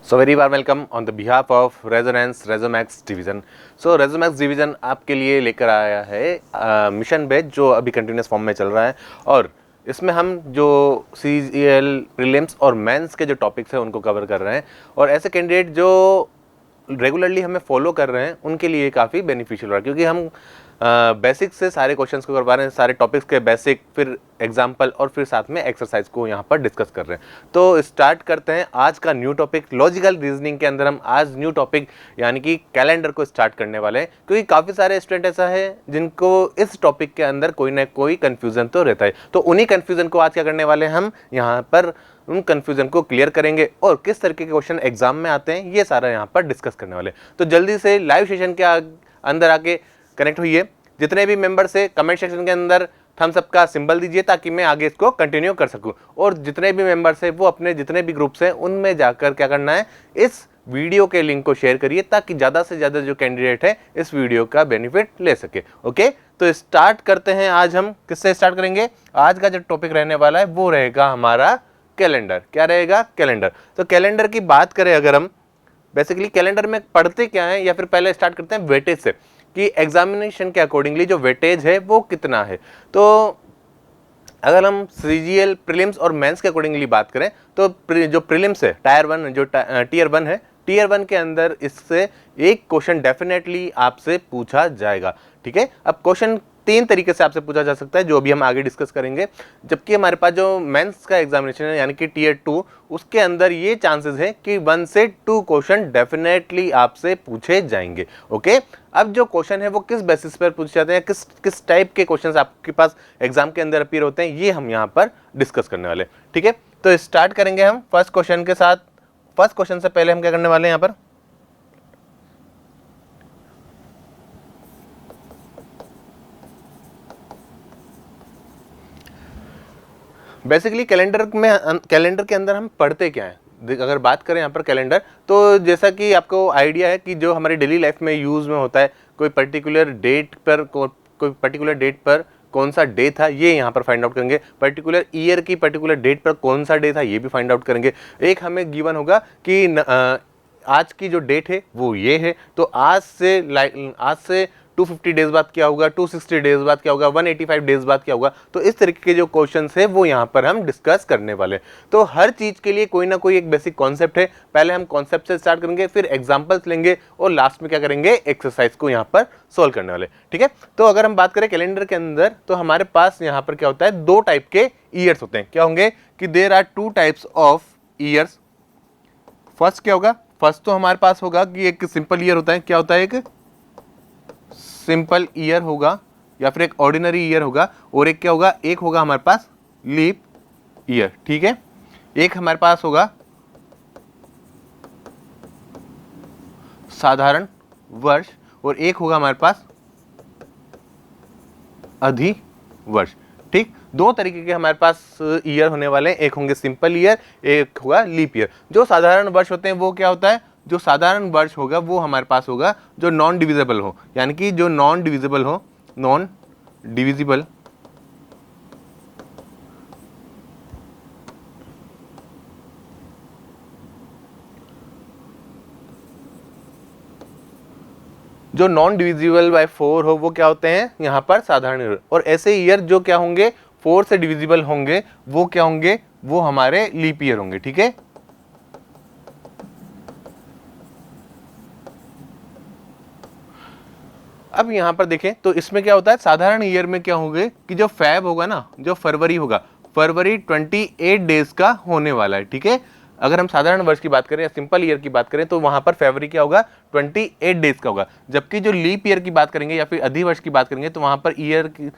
So very warm welcome on the behalf of Resonance Resomax division. So Resomax division आपके लिए लेकर आया है मिशन बेच जो अभी कंटिन्यूस फॉर्म में चल रहा है और इसमें हम जो CGL प्रीलिम्स और मेंस के जो टॉपिक्स हैं उनको कवर कर रहे हैं और ऐसे कैंडिडेट जो रेगुलरली हमें फॉलो कर रहे हैं उनके लिए काफ़ी बेनिफिशियल रहा क्योंकि हम बेसिक से सारे क्वेश्चंस को करवा रहे हैं, सारे टॉपिक्स के बेसिक, फिर एग्जाम्पल और फिर साथ में एक्सरसाइज को यहाँ पर डिस्कस कर रहे हैं। तो स्टार्ट करते हैं आज का न्यू टॉपिक लॉजिकल रीजनिंग के अंदर। हम आज न्यू टॉपिक यानी कि कैलेंडर को स्टार्ट करने वाले हैं क्योंकि काफ़ी सारे स्टूडेंट ऐसा है जिनको इस टॉपिक के अंदर कोई ना कोई कन्फ्यूज़न तो रहता है। तो उन्हीं कन्फ्यूज़न को आज क्या करने वाले हैं, हम यहाँ पर उन कन्फ्यूजन को क्लियर करेंगे और किस तरीके के क्वेश्चन एग्जाम में आते हैं ये सारा यहाँ पर डिस्कस करने वाले। तो जल्दी से लाइव सेशन के अंदर आके कनेक्ट हुइए। जितने भी मेंबर से कमेंट सेक्शन के अंदर थम्स अप का सिंबल दीजिए ताकि मैं आगे इसको कंटिन्यू कर सकूं। और जितने भी मेंबर्स हैं वो अपने जितने भी ग्रुप्स हैं उनमें जाकर क्या करना है, इस वीडियो के लिंक को शेयर करिए ताकि ज़्यादा से ज़्यादा जो कैंडिडेट है इस वीडियो का बेनिफिट ले सके। ओके, तो स्टार्ट करते हैं। आज हम किससे स्टार्ट करेंगे? आज का जो टॉपिक रहने वाला है वो रहेगा हमारा कैलेंडर। क्या रहेगा? कैलेंडर। तो कैलेंडर की बात करें अगर हम, बेसिकली कैलेंडर में पढ़ते क्या है, या फिर पहले स्टार्ट करते हैं वेटेज से कि एग्जामिनेशन के अकॉर्डिंगली जो वेटेज है वो कितना है। तो अगर हम CGL प्रीलिम्स और मेंस के अकॉर्डिंगली बात करें तो जो प्रीलिम्स है टायर 1, जो टीयर 1 है, टीयर 1 के अंदर इससे एक क्वेश्चन डेफिनेटली आपसे पूछा जाएगा। ठीक है, अब क्वेश्चन 3 तरीके से आपसे पूछा जा सकता है जो अभी हम आगे डिस्कस करेंगे। जबकि हमारे पास जो मेंस का एग्जामिनेशन है यानी कि टीयर 2, उसके अंदर ये चांसेस है कि 1 से 2 क्वेश्चन डेफिनेटली आपसे पूछे जाएंगे। ओके, अब जो क्वेश्चन है वो किस बेसिस पर पूछे जाते हैं, किस टाइप के क्वेश्चन आपके पास एग्जाम के अंदर अपीयर होते हैं, ये हम यहाँ पर डिस्कस करने वाले। ठीक है, तो स्टार्ट करेंगे हम फर्स्ट क्वेश्चन के साथ। फर्स्ट क्वेश्चन से पहले हम क्या करने वाले हैं, यहाँ पर बेसिकली कैलेंडर के अंदर हम पढ़ते क्या है। अगर बात करें यहाँ पर कैलेंडर, तो जैसा कि आपको आइडिया है कि जो हमारी डेली लाइफ में यूज़ में होता है, कोई पर्टिकुलर डेट पर कौन सा डे था ये यहाँ पर फाइंड आउट करेंगे। पर्टिकुलर ईयर की पर्टिकुलर डेट पर कौन सा डे था ये भी फाइंड आउट करेंगे। एक हमें गिवन होगा कि आज की जो डेट है वो ये है, तो आज से 250 डेज बाद क्या होगा, 260 डेज बाद क्या होगा, 185 डेज बाद क्या होगा। तो इस तरीके के जो क्वेश्चंस है वो यहाँ पर हम डिस्कस करने वाले। तो हर चीज़ के लिए कोई ना कोई एक बेसिक कॉन्सेप्ट है। पहले हम कॉन्सेप्ट से स्टार्ट करेंगे, फिर एग्जाम्पल्स लेंगे और लास्ट में क्या करेंगे, एक्सरसाइज को यहाँ पर सोल्व करने वाले। ठीक है, तो अगर हम बात करें कैलेंडर के अंदर तो हमारे पास यहाँ पर क्या होता है, 2 टाइप के ईयर्स होते हैं। क्या होंगे कि there are 2 types of years. First क्या होगा, फर्स्ट तो हमारे पास होगा कि एक सिंपल ईयर होता है। क्या होता है? एक सिंपल ईयर होगा या फिर एक ऑर्डिनरी ईयर होगा, और एक क्या होगा, एक होगा हमारे पास लीप ईयर। ठीक है, एक हमारे पास होगा साधारण वर्ष और एक होगा हमारे पास अधिवर्ष। ठीक, 2 तरीके के हमारे पास ईयर होने वाले हैं, एक होंगे सिंपल ईयर, एक होगा लीप ईयर। जो साधारण वर्ष होते हैं वो क्या होता है, जो साधारण वर्ष होगा वो हमारे पास होगा जो नॉन डिविजिबल हो, यानी कि जो नॉन डिविजिबल हो, नॉन डिविजिबल जो नॉन डिविजिबल बाय 4 हो वो क्या होते हैं यहाँ पर साधारण ईयर। और ऐसे ईयर जो क्या होंगे 4 से डिविजिबल होंगे वो क्या होंगे, वो हमारे लीप ईयर होंगे। ठीक है, अब यहां पर देखें तो इसमें क्या होता है, साधारण ईयर में क्या होंगे कि जो फेब होगा ना, जो फरवरी होगा, फरवरी 28 डेज का होने वाला है। ठीक है, अगर हम साधारण वर्ष की बात करें या सिंपल ईयर की बात करें तो वहां पर फरवरी क्या होगा, 28 डेज का होगा। जबकि जो लीप ईयर की बात करेंगे या फिर अधिवर्ष की बात करेंगे तो वहां पर ईयर की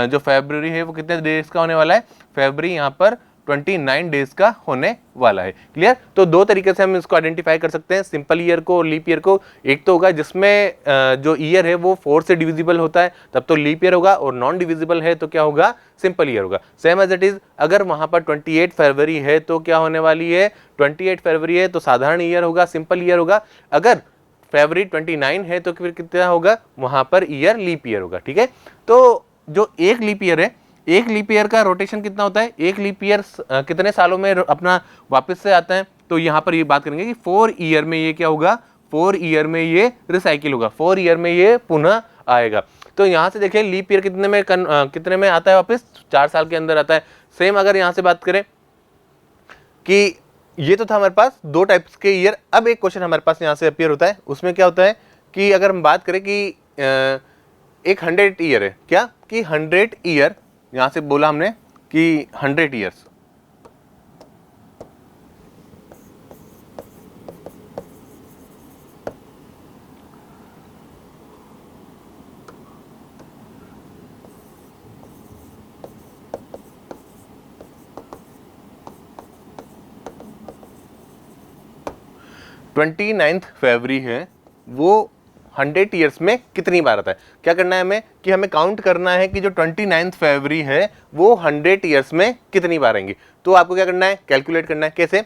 जो फरवरी है वो कितने डेज का होने वाला है, फरवरी यहाँ पर 29 डेज का होने वाला है। क्लियर? तो 2 तरीके से हम इसको आइडेंटिफाई कर सकते हैं, सिंपल ईयर को और लीप ईयर को। एक तो होगा जिसमें जो ईयर है वो 4 से डिविजिबल होता है, तब तो लीप ईयर होगा, और नॉन डिविजिबल है तो क्या होगा, सिंपल ईयर होगा। सेम एज इट इज, अगर वहां पर 28 फरवरी है तो क्या होने वाली है, 28 फरवरी है तो साधारण ईयर होगा, सिंपल ईयर होगा। अगर फरवरी 29 है तो फिर कितना होगा, वहां पर ईयर लीप ईयर होगा। ठीक है, तो जो एक लीप ईयर है, एक लीप ईयर का रोटेशन कितना होता है, एक लीप ईयर कितने सालों में अपना वापस से आता है, तो यहाँ पर ये बात करेंगे कि 4 ईयर में ये क्या होगा, 4 ईयर में ये रिसाइकिल होगा, 4 ईयर में ये पुनः आएगा। तो यहाँ से देखें लीप ईयर कितने में आता है वापस, 4 साल के अंदर आता है। सेम अगर यहाँ से बात करें कि ये तो था हमारे पास 2 टाइप्स के ईयर। अब एक क्वेश्चन हमारे पास यहाँ से अपीयर होता है, उसमें क्या होता है कि अगर हम बात करें कि एक 100 ईयर है, क्या कि 100 ईयर, यहाँ से बोला हमने कि 100 ईयर्स, ट्वेंटी नाइन्थ फरवरी है, वो 100 ईयर्स में कितनी बार आता है। क्या करना है हमें कि हमें काउंट करना है कि जो 29 फरवरी है वो 100 ईयर्स में कितनी बार आएंगी। तो आपको क्या करना है, कैलकुलेट करना है। कैसे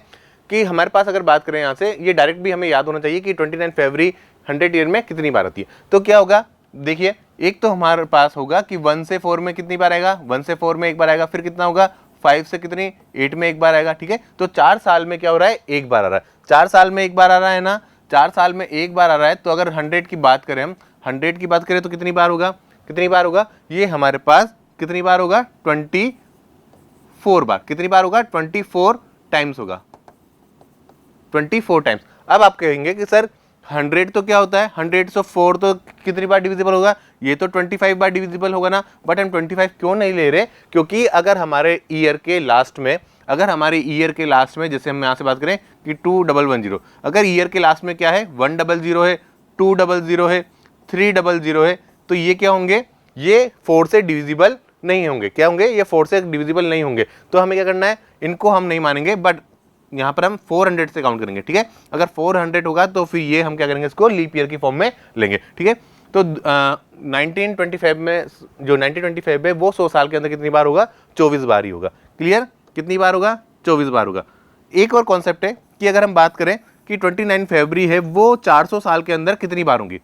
कि हमारे पास अगर बात करें यहाँ से, ये डायरेक्ट भी हमें याद होना चाहिए कि 29 फरवरी 100 ईयर में कितनी बार आती है। तो क्या होगा, देखिए एक तो हमारे पास होगा कि 1 से 4 में कितनी बार आएगा, 1 से 4 में एक बार आएगा, फिर कितना होगा 5 से कितनी 8 में एक बार आएगा। ठीक है, तो 4 साल में क्या हो रहा है, एक बार आ रहा है। 4 साल में एक बार आ रहा है ना, 4 साल में एक बार आ रहा है। तो अगर 100 की बात करें, हम 100 की बात करें तो कितनी बार होगा, कितनी बार होगा ये हमारे पास, कितनी बार होगा 24 बार। कितनी बार होगा 24 टाइम्स होगा, 24 टाइम्स। अब आप कहेंगे कि सर 100 तो क्या होता है, 100 से 4 तो कितनी बार डिविजिबल होगा, ये तो 25 बार डिविजिबल होगा ना। बट हम 25 क्यों नहीं ले रहे, क्योंकि अगर हमारे ईयर के लास्ट में, जैसे हम यहाँ से बात करें कि 2110, अगर ईयर के लास्ट में क्या है 100 है, 200 है, 300 है, तो ये क्या होंगे, ये 4 से डिविजिबल नहीं होंगे। क्या होंगे, ये 4 से डिविजिबल नहीं होंगे। तो हमें क्या करना है, इनको हम नहीं मानेंगे, बट यहाँ पर हम 400 से काउंट करेंगे। ठीक है, अगर 400 होगा तो फिर ये हम क्या करेंगे, इसको लीप ईयर की फॉर्म में लेंगे। ठीक है, तो 1925 में, जो 1925 है वो 100 साल के अंदर कितनी बार होगा, 24 बार ही होगा। क्लियर, कितनी बार होगा, 24 बार होगा। एक और कॉन्सेप्ट है कि अगर हम बात करें कि 29 फरवरी है वो 400 साल के अंदर कितनी बार होंगी,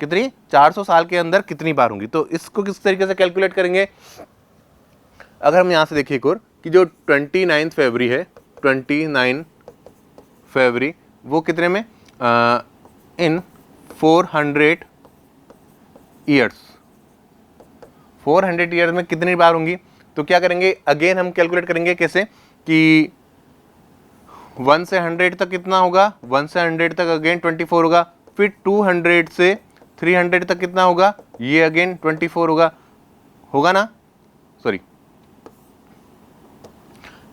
कितनी 400 साल के अंदर कितनी बार होंगी। तो इसको किस तरीके से कैलकुलेट करेंगे, अगर हम यहाँ से देखिए एक और कि जो 29 फरवरी है, 29 फरवरी वो कितने में, इन 400 ईयर्स, 400 ईयर्स में कितनी बार होंगी। तो क्या करेंगे, अगेन हम कैलकुलेट करेंगे कैसे कि 1 से 100 तक कितना होगा, 1 से 100 तक अगेन 24 होगा, फिर 200 से 300 तक कितना होगा, ये अगेन 24 होगा ना, सॉरी,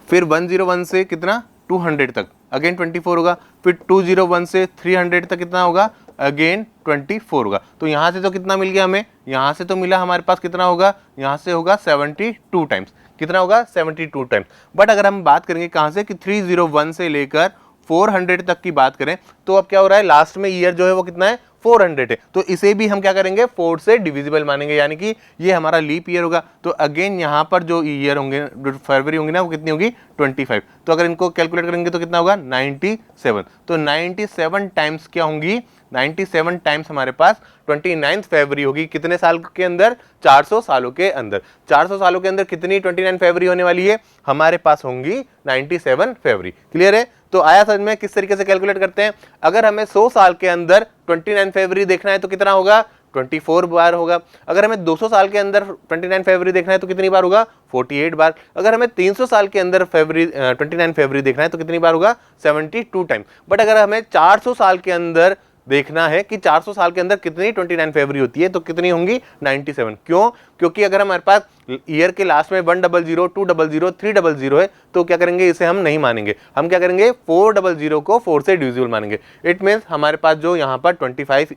फिर 101 से कितना 200 तक अगेन 24 होगा, फिर 201 से 300 तक कितना होगा, अगेन 24 होगा। तो यहाँ से तो कितना मिल गया हमें, यहाँ से तो मिला हमारे पास कितना होगा, यहाँ से होगा 72 टाइम्स। कितना होगा, 72 टाइम्स। बट अगर हम बात करेंगे कहाँ से कि 301 से लेकर 400 तक की बात करें, तो अब क्या हो रहा है, लास्ट में ईयर जो है वो कितना है, 400 है। तो इसे भी हम क्या करेंगे, 4 से डिविजिबल मानेंगे, यानी कि ये हमारा लीप ईयर होगा। तो अगेन यहाँ पर जो ईयर होंगे, फरवरी होंगी ना, वो कितनी होगी 25। तो अगर इनको कैलकुलेट करेंगे तो कितना होगा 97। तो 97 टाइम्स क्या होंगी, 97 टाइम्स हमारे पास 29 फरवरी होगी। कितने साल के अंदर, 400 सालों के अंदर। 400 सालों के अंदर कितनी 29 फरवरी होने वाली है, हमारे पास होंगी 97 फरवरी। क्लियर है, तो आया समझ में किस तरीके से कैलकुलेट करते हैं। अगर हमें 100 साल के अंदर 29 फरवरी देखना है तो कितना होगा, 24 बार होगा। अगर हमें 200 साल के अंदर 29 फरवरी देखना है तो कितनी बार होगा, 48 बार। अगर हमें 300 साल के अंदर 29 फरवरी देखना है तो कितनी बार होगा, 72 टाइम। बट अगर हमें 400 साल के अंदर देखना है कि 400 साल के अंदर कितनी 29 फरवरी होती है, तो कितनी होंगी 97। क्यों, क्योंकि अगर हमारे पास ईयर के लास्ट में 100, 200, 300 है, तो क्या करेंगे, इसे हम नहीं मानेंगे। हम क्या करेंगे, 400 को 4 से डिविजिबल मानेंगे। इट मीन्स हमारे पास जो यहाँ पर 29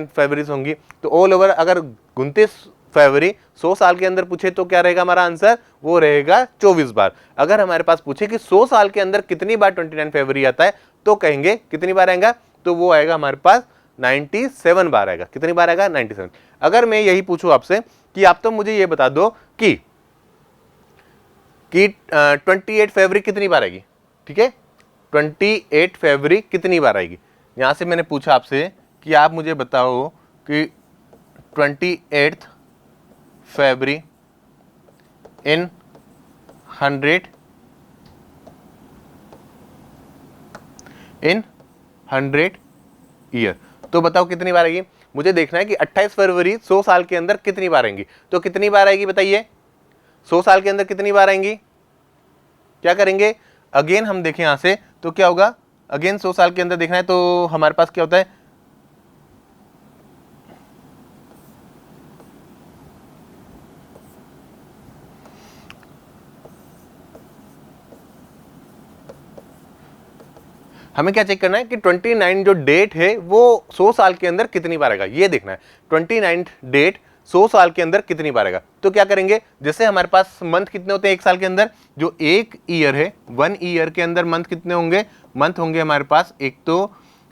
फरवरी होंगी। तो ऑल ओवर अगर 29 फरवरी 100 साल के अंदर पूछे तो क्या रहेगा हमारा आंसर, वो रहेगा 24 बार। अगर हमारे पास पूछे कि 100 साल के अंदर कितनी बार 29 फरवरी आता है, तो कहेंगे कितनी बार आएगा, तो वो आएगा हमारे पास 97 बार आएगा। कितनी बार आएगा, 97। अगर मैं यही पूछूं आपसे कि आप तो मुझे ये बता दो कि 28 फरवरी कितनी बार आएगी। ठीक है, 28 फरवरी कितनी बार आएगी। यहां से मैंने पूछा आपसे कि आप मुझे बताओ कि 28 फरवरी इन 100 इन 100 ईयर। तो बताओ कितनी बार आएगी, मुझे देखना है कि 28 फरवरी 100 साल के अंदर कितनी बार आएंगी। तो कितनी बार आएगी बताइए, 100 साल के अंदर कितनी बार आएंगी। क्या करेंगे, अगेन हम देखें यहां से तो क्या होगा, अगेन 100 साल के अंदर देखना है तो हमारे पास क्या होता है, हमें क्या चेक करना है कि 29 जो डेट है वो 100 साल के अंदर कितनी बार आएगा, ये देखना है 29 डेट 100 साल के अंदर कितनी बार आएगा। तो क्या करेंगे, जैसे हमारे पास मंथ कितने होते हैं एक साल के अंदर, जो एक ईयर है 1 ईयर के अंदर मंथ कितने होंगे, मंथ होंगे हमारे पास एक तो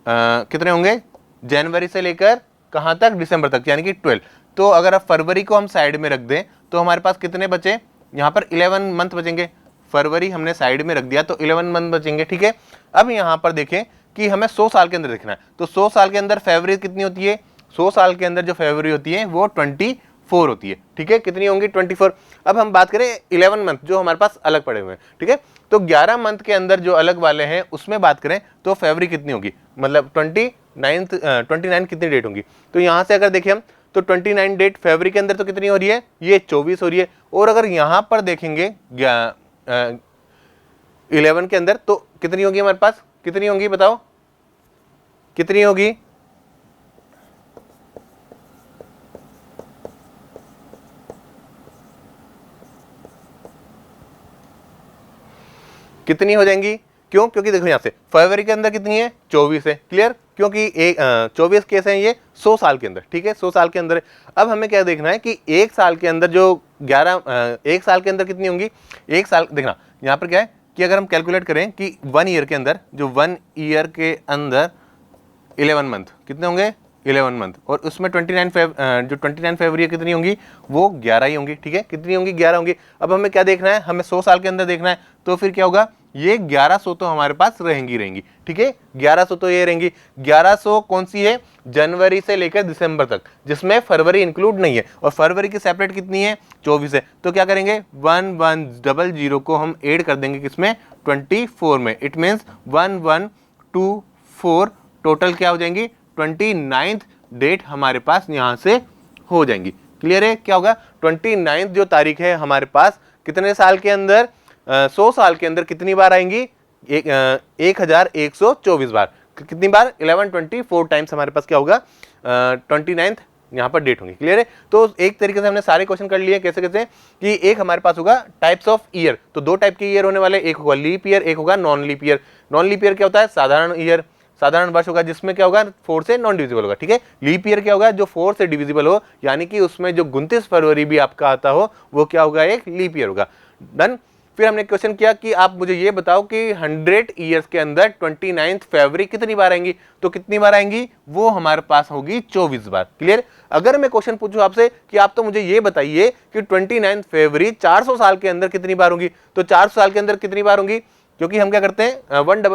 कितने होंगे, जनवरी से लेकर कहाँ तक, दिसंबर तक, यानी कि 12। तो अगर आप फरवरी को हम साइड में रख दें तो हमारे पास कितने बचे, यहाँ पर 11 मंथ बचेंगे। फरवरी हमने साइड में रख दिया तो 11 मंथ बचेंगे, ठीक है। अब यहाँ पर देखें कि हमें 100 साल के अंदर देखना है, तो 100 साल के अंदर फरवरी कितनी होती है, 100 साल के अंदर जो फरवरी होती है वो 24 होती है, ठीक है। कितनी होंगी 24। अब हम बात करें 11 मंथ जो हमारे पास अलग पड़े हुए हैं, ठीक है। तो 11 मंथ के अंदर जो अलग वाले हैं उसमें बात करें तो फरवरी कितनी होगी, मतलब 29 कितनी डेट होंगी। तो यहाँ से अगर देखें हम तो 29 डेट फरवरी के अंदर तो कितनी हो रही है, ये 24 हो रही है। और अगर यहाँ पर देखेंगे 11 के अंदर तो कितनी होगी हमारे पास, कितनी होंगी बताओ, कितनी होगी, कितनी हो जाएंगी, क्यों, क्योंकि देखो यहां से फरवरी के अंदर कितनी है 24 है, क्लियर, क्योंकि 24 केस हैं ये 100 साल के अंदर, ठीक है, 100 साल के अंदर है। अब हमें क्या देखना है कि एक साल के अंदर जो 11 एक साल के अंदर कितनी होंगी, एक साल देखना यहाँ पर क्या है कि अगर हम कैलकुलेट करें कि 1 ईयर के अंदर, जो 1 ईयर के अंदर 11 मंथ कितने होंगे, 11 मंथ, और उसमें 29 फरवरी कितनी होंगी, वो 11 ही होंगी, ठीक है, कितनी होंगी 11 होंगी। अब हमें क्या देखना है, हमें 100 साल के अंदर देखना है, तो फिर क्या होगा, ये 1100 तो हमारे पास रहेंगी, ठीक है, 1100 तो ये रहेंगी। 1100 कौन सी है, जनवरी से लेकर दिसंबर तक, जिसमें फरवरी इंक्लूड नहीं है, और फरवरी की सेपरेट कितनी है 24 है। तो क्या करेंगे 1100 को हम ऐड कर देंगे किसमें, 24 में, इट मीन्स 1124 टोटल क्या हो जाएंगी 29 डेट हमारे पास यहाँ से हो जाएंगी, क्लियर है। क्या होगा 29 जो तारीख है हमारे पास कितने साल के अंदर, 100 साल के अंदर कितनी बार आएंगी, 1124 बार, कितनी बार 1124 टाइम्स हमारे पास क्या होगा 29 यहाँ पर डेट होंगी, क्लियर है। तो एक तरीके से हमने सारे क्वेश्चन कर लिए, कैसे कैसे कि एक हमारे पास होगा टाइप्स ऑफ ईयर, तो दो टाइप के ईयर होने वाले, एक होगा लीप ईयर, एक होगा non leap year. Non leap year क्या होता है, साधारण ईयर, साधारण वर्ष होगा जिसमें क्या होगा 4 से नॉन डिविजिबल होगा, ठीक है। लीप ईयर क्या होगा, जो 4 से डिविजिबल हो, यानी कि उसमें जो 29 फरवरी भी आपका आता हो वो क्या होगा, एक लीप ईयर होगा। डन। फिर हमने क्वेश्चन किया कि आप मुझे ये बताओ कि 100 ईयर्स के अंदर 29 फरवरी कितनी बार आएंगी, तो कितनी बार आएंगी, वो हमारे पास होगी 24 बार, क्लियर। अगर मैं क्वेश्चन पूछूं आपसे कि आप तो मुझे ये बताइए कि 29 फरवरी 400 साल के अंदर कितनी बार होगी, तो 400 साल के अंदर कितनी बार होंगी, क्योंकि हम क्या करते हैं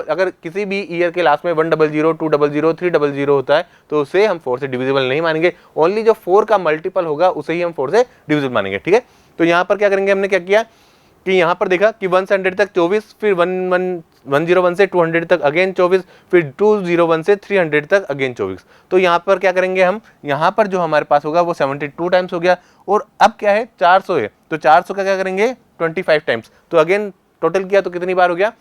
अगर किसी भी ईयर के लास्ट में 100, 200, 300 होता है तो उसे हम 4 से डिविजिबल नहीं मानेंगे, ओनली जो 4 का मल्टीपल होगा उसे ही हम 4 से डिविजिबल मानेंगे, ठीक है। तो यहाँ पर क्या करेंगे, हमने क्या किया कि यहाँ पर देखा कि 1 से 100 तक 24, फिर 101 से 200 तक अगेन 24, फिर 201 से 300 तक अगेन 24। तो यहाँ पर क्या करेंगे हम, यहाँ पर जो हमारे पास होगा वो 72 टाइम्स हो गया, और अब क्या है 400 है, तो 400 का क्या करेंगे 25 टाइम्स, तो अगेन टोटल किया तो कितनी बार हो गया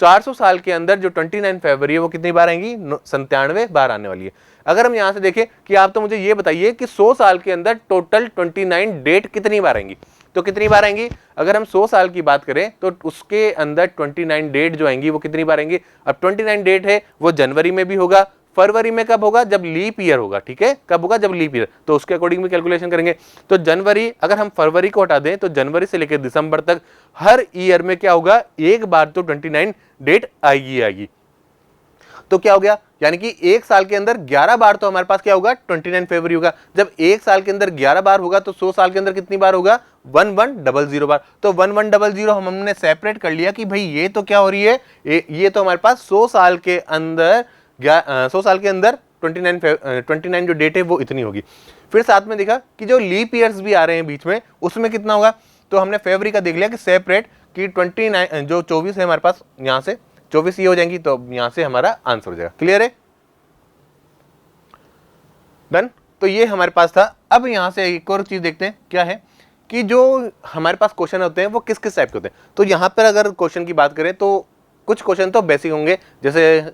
400 साल के अंदर जो 29 फरवरी है वो कितनी बार आएंगी, 97 बार आने वाली है। अगर हम यहाँ से देखें कि आप तो मुझे ये बताइए कि 100 साल के अंदर टोटल 29 डेट कितनी बार आएंगी, तो कितनी बार आएंगी। अगर हम 100 साल की बात करें तो उसके अंदर 29 डेट जो आएंगी वो कितनी बार आएंगी। अब 29 डेट है वो जनवरी में भी होगा, फरवरी में कब होगा, जब लीप ईयर होगा, ठीक है, कब होगा जब लीप ईयर, तो उसके अकॉर्डिंग भी कैलकुलेशन करेंगे। तो जनवरी, अगर हम फरवरी को हटा दें तो जनवरी से लेकर दिसंबर तक हर ईयर में क्या होगा, एक बार तो 29 डेट आएगी। तो क्या हो गया, यानी कि एक साल के अंदर 11 बार तो हमारे पास क्या होगा 29 फरवरी होगा। जब एक साल के अंदर 11 बार होगा तो 100 साल के अंदर कितनी बार होगा 1100 बार। तो 1100 हमने सेपरेट कर लिया कि भाई ये तो क्या हो रही है, ये तो हमारे पास 100 साल के अंदर 29 जो डेट है वो इतनी होगी। फिर साथ में देखा कि जो लीप ईयर्स भी आ रहे हैं बीच में उसमें कितना होगा, तो हमने फरवरी का देख लिया कि सेपरेट कि 29 जो 24 है हमारे पास यहाँ से 24 ये हो जाएंगी, तो अब यहाँ से हमारा आंसर हो जाएगा। क्लियर है? डन। तो ये हमारे पास था। अब यहाँ से एक और चीज देखते हैं क्या है कि जो हमारे पास क्वेश्चन होते हैं वो किस किस टाइप के होते हैं। तो यहाँ पर अगर क्वेश्चन की बात करें तो कुछ क्वेश्चन तो बेसिक होंगे, जैसे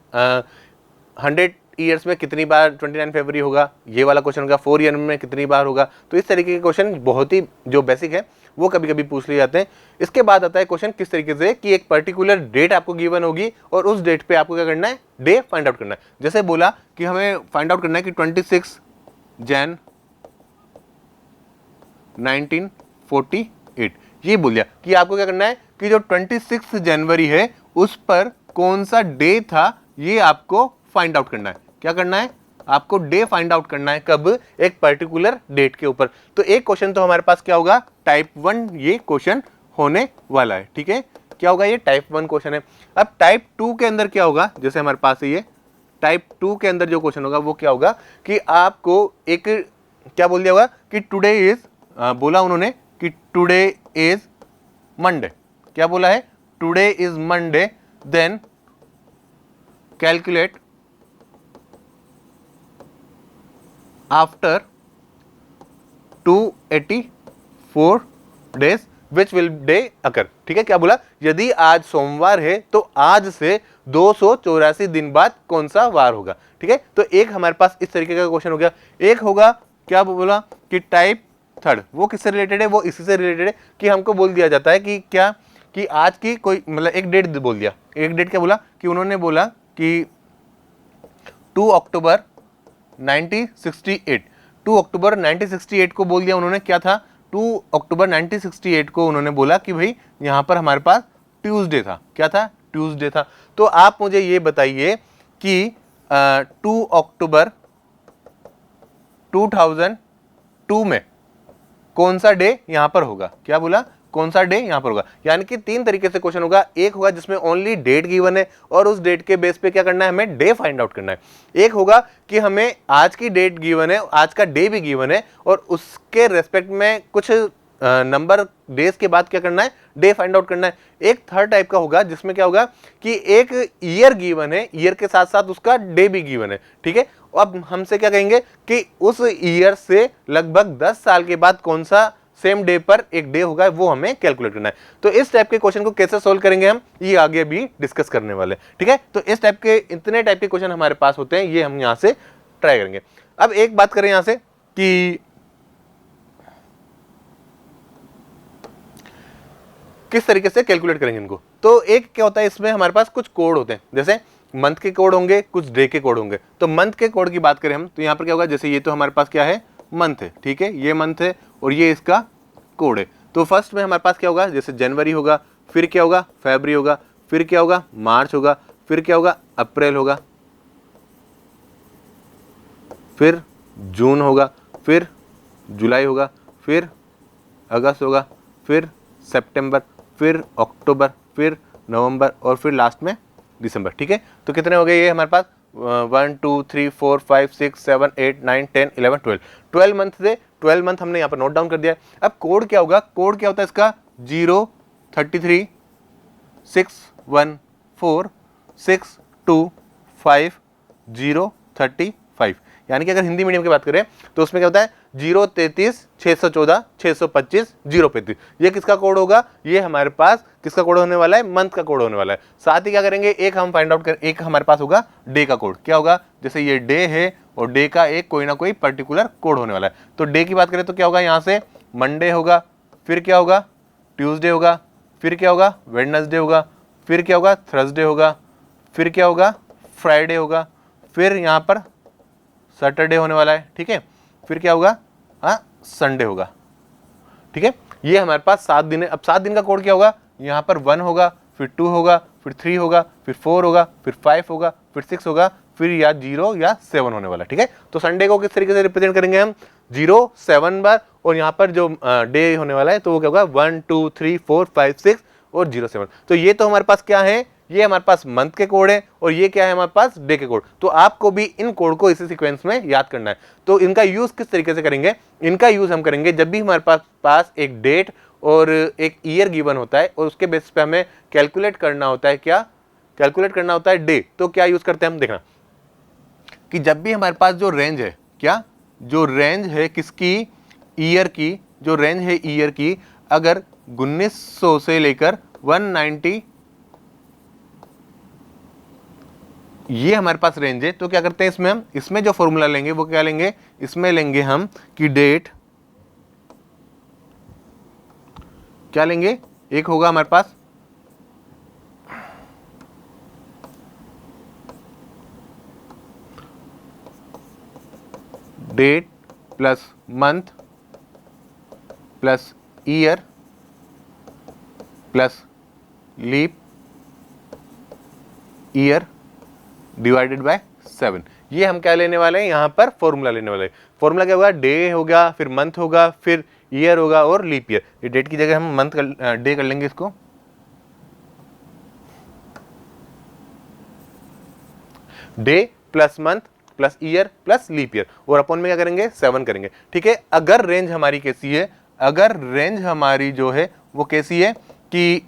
100 ईयर्स में कितनी बार 29 फरवरी होगा, ये वाला क्वेश्चन होगा। 4 ईयर में कितनी बार होगा। तो इस तरीके के क्वेश्चन बहुत ही जो बेसिक है वो कभी कभी पूछ लिए जाते हैं। इसके बाद आता है क्वेश्चन किस तरीके से कि एक पर्टिकुलर डेट आपको गिवन होगी और उस डेट पे आपको क्या करना है, डे फाइंड आउट करना है। जैसे बोला कि हमें फाइंड आउट करना है कि 26 जैन 1948, ये बोल दिया कि आपको क्या करना है कि जो 26 जनवरी है उस पर कौन सा डे था, ये आपको फाइंड आउट करना है। क्या करना है, आपको डे फाइंड आउट करना है, कब, एक पर्टिकुलर डेट के ऊपर। तो एक क्वेश्चन तो हमारे पास क्या होगा, टाइप 1 ये क्वेश्चन होने वाला है। ठीक है, क्या होगा, ये टाइप 1 क्वेश्चन है। अब टाइप 2 के अंदर क्या होगा, जैसे हमारे पास है ये टाइप 2 के अंदर जो क्वेश्चन होगा वो क्या होगा कि आपको एक क्या बोल दिया होगा कि टुडे इज, बोला उन्होंने कि टुडे इज मंडे। क्या बोला है, today is Monday, then calculate after 284 days which will day occur. ठीक है, क्या बोला, यदि आज सोमवार है तो आज से 284 दिन बाद कौन सा वार होगा। ठीक है, तो एक हमारे पास इस तरीके का क्वेश्चन हो गया। एक होगा क्या बोला कि टाइप 3, वो किससे रिलेटेड है, वो इसी से रिलेटेड है कि हमको बोल दिया जाता है कि क्या कि आज की कोई मतलब एक डेट बोल दिया। एक डेट क्या बोला कि उन्होंने बोला कि 2 अक्टूबर 1968, 2 अक्टूबर 1968 को बोल दिया उन्होंने। क्या था, 2 अक्टूबर 1968 को उन्होंने बोला कि भाई यहाँ पर हमारे पास ट्यूसडे था। क्या था, ट्यूसडे था। तो आप मुझे ये बताइए कि 2 अक्टूबर 2002 में कौन सा डे यहाँ पर होगा। क्या बोला, कौन सा डे यहाँ पर होगा। यानी कि 3 तरीके से क्वेश्चन होगा। एक होगा जिसमें ओनली डेट गिवन है और उस डेट के बेस पे क्या करना है, हमें डे फाइंड आउट करना है। एक होगा कि हमें आज की डेट गिवन है, आज का डे भी गिवन है और उसके रेस्पेक्ट में कुछ नंबर डेज के बाद क्या करना है, डे फाइंड आउट करना है। एक थर्ड टाइप का होगा जिसमें क्या होगा कि एक ईयर गिवन है, ईयर के साथ साथ उसका डे भी गिवन है। ठीक है, अब हमसे क्या कहेंगे कि उस ईयर से लगभग 10 साल के बाद कौन सा सेम डे पर एक डे होगा, वो हमें कैलकुलेट करना है। तो इस टाइप के क्वेश्चन को कैसे सोल्व करेंगे हम, ये आगे भी डिस्कस करने वाले। ठीक है, तो इस टाइप के इतने टाइप के क्वेश्चन हमारे पास होते हैं, ये हम यहां से ट्राई करेंगे। अब एक बात करें यहां से कि किस तरीके से कैलकुलेट करेंगे इनको। तो एक क्या होता है, इसमें हमारे पास कुछ कोड होते हैं, जैसे मंथ के कोड होंगे, कुछ डे के कोड होंगे। तो मंथ के कोड की बात करें हम तो यहाँ पर क्या होगा, जैसे ये तो हमारे पास क्या है, मंथ है। ठीक है, ये मंथ है और ये इसका कोड है। तो फर्स्ट में हमारे पास क्या होगा, जैसे जनवरी होगा, फिर क्या होगा, फरवरी होगा, फिर क्या होगा, मार्च होगा, फिर क्या होगा, अप्रैल होगा, फिर जून होगा, फिर जुलाई होगा, फिर अगस्त होगा, फिर सितंबर, फिर अक्टूबर, फिर नवंबर और फिर लास्ट में दिसंबर। ठीक है, तो कितने हो गए ये हमारे पास, 1 2 3 4 5 6 7 8 9 10 11 12 मंथ थे। 12 मंथ हमने यहाँ पर नोट डाउन कर दिया है। अब कोड क्या होगा, कोड क्या होता है इसका, 033 614 625 035। यानी कि अगर हिंदी मीडियम की बात करें तो उसमें क्या होता है, 033 614 625 035। ये किसका कोड होगा, ये हमारे पास किसका कोड होने वाला है, मंथ का कोड होने वाला है। साथ ही क्या करेंगे, एक हम फाइंड आउट कर, एक हमारे पास होगा डे का कोड। क्या होगा, जैसे ये डे है और डे का एक कोई ना कोई पर्टिकुलर कोड होने वाला है। तो डे की बात करें तो क्या होगा, यहाँ से मंडे होगा, फिर क्या होगा, ट्यूसडे होगा, फिर क्या होगा, वेडनेसडे होगा, फिर क्या होगा, थर्सडे होगा, फिर क्या होगा, फ्राइडे होगा, फिर यहाँ पर सैटरडे होने वाला है। ठीक है, फिर क्या होगा, संडे होगा। ठीक है, ये हमारे पास 7 दिन है। अब 7 दिन का कोड क्या होगा, यहाँ पर 1 होगा, फिर 2 होगा, फिर 3 होगा, फिर 4 होगा, फिर 5 होगा, फिर 6 होगा, फिर या 0 या 7 होने वाला। ठीक है, तो संडे को किस तरीके से रिप्रेजेंट करेंगे हम, 0 7 बार और यहाँ पर जो डे होने वाला है तो वो क्या होगा, 1 2 3 4 5 6 और 0 7। तो ये तो हमारे पास क्या है, ये हमारे पास मंथ के कोड है और ये क्या है हमारे पास, डे के कोड। तो आपको भी इन कोड को इसी सीक्वेंस में याद करना है। तो इनका यूज किस तरीके से करेंगे, इनका यूज हम करेंगे जब भी हमारे पास एक डेट और एक ईयर गिवन होता है और उसके बेसिस पे हमें कैलकुलेट करना होता है क्या, कैलकुलेट करना होता है डे, तो क्या यूज करते हैं हम, देखना कि जब भी हमारे पास जो रेंज है, क्या जो रेंज है किसकी, ईयर की, जो रेंज है ईयर की, अगर 1900 से लेकर 190 ये हमारे पास रेंज है, तो क्या करते हैं इसमें हम, इसमें जो फॉर्मूला लेंगे वो क्या लेंगे, इसमें लेंगे हम कि डेट, क्या लेंगे, एक होगा हमारे पास date plus month plus year plus leap year divided by 7। ये हम क्या लेने वाले हैं, यहां पर फॉर्मूला लेने वाले हैं। फॉर्मूला क्या होगा, डे होगा, फिर मंथ होगा, फिर ईयर होगा और लीप ईयर। ये डेट की जगह हम मंथ डे कर लेंगे इसको, day plus month plus year plus leap year, और अपॉन में क्या करेंगे 7 करेंगे। ठीक है, अगर रेंज हमारी कैसी है, अगर रेंज हमारी जो है वो कैसी है कि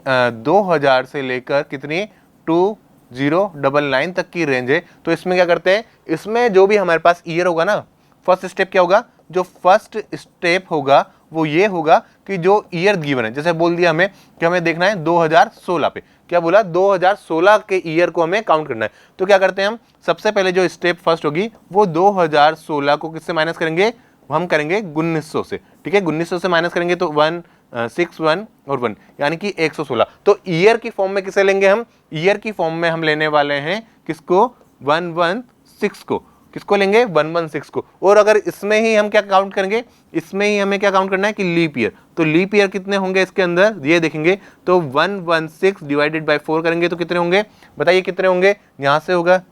2000 से लेकर कितनी 2099 तक की रेंज है, तो इसमें क्या करते हैं, इसमें जो भी हमारे पास ईयर होगा ना, फर्स्ट स्टेप क्या होगा, जो फर्स्ट स्टेप होगा वो ये होगा कि जो ईयर गिवन है, जैसे बोल दिया हमें कि हमें देखना है 2016 पे, क्या बोला 2016 के ईयर को हमें काउंट करना है, तो क्या करते हैं हम, सबसे पहले जो स्टेप फर्स्ट होगी वो 2016 को किससे माइनस करेंगे, हम करेंगे 1900 से। ठीक है, 1900 से माइनस करेंगे तो 161 और 1 यानी कि 116। तो ईयर की फॉर्म में किसे लेंगे हम, ईयर की फॉर्म में हम लेने वाले हैं किसको, 116 को, किसको लेंगे 116 को। और अगर इसमें ही हम क्या काउंट करेंगे, इसमें ही हमें क्या काउंट करना है कि लीप ईयर, तो लीप ईयर कितने होंगे इसके अंदर ये देखेंगे, तो 116 डिवाइडेड बाय 4 करेंगे तो कितने होंगे, बताइए कितने होंगे, यहां से होगा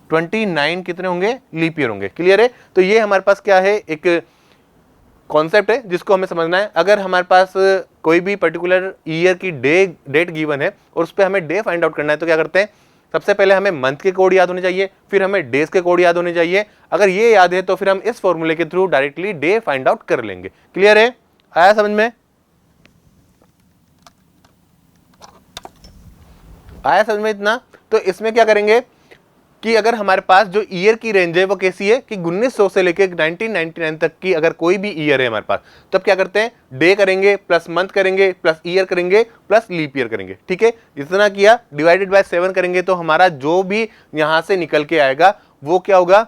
29 कितने होंगे, लीप ईयर होंगे। क्लियर है, तो ये हमारे पास क्या है, एक कॉन्सेप्ट है जिसको हमें समझना है। अगर हमारे पास कोई भी पर्टिकुलर ईयर की डेट गिवन है और उस पर हमें डे फाइंड आउट करना है, तो क्या करते हैं, सबसे पहले हमें मंथ के कोड याद होने चाहिए, फिर हमें डेज के कोड याद होने चाहिए। अगर ये याद है तो फिर हम इस फॉर्मूले के through directly day find out कर लेंगे। क्लियर है, आया समझ में, आया समझ में इतना। तो इसमें क्या करेंगे कि अगर हमारे पास जो ईयर की रेंज है वो कैसी है कि 1900 से लेकर 1999 तक की अगर कोई भी ईयर है हमारे पास, तब क्या करते हैं, डे करेंगे प्लस मंथ करेंगे प्लस ईयर करेंगे प्लस लीप ईयर करेंगे। ठीक है, इतना किया, डिवाइडेड बाय 7 करेंगे तो हमारा जो भी यहां से निकल के आएगा वो क्या होगा,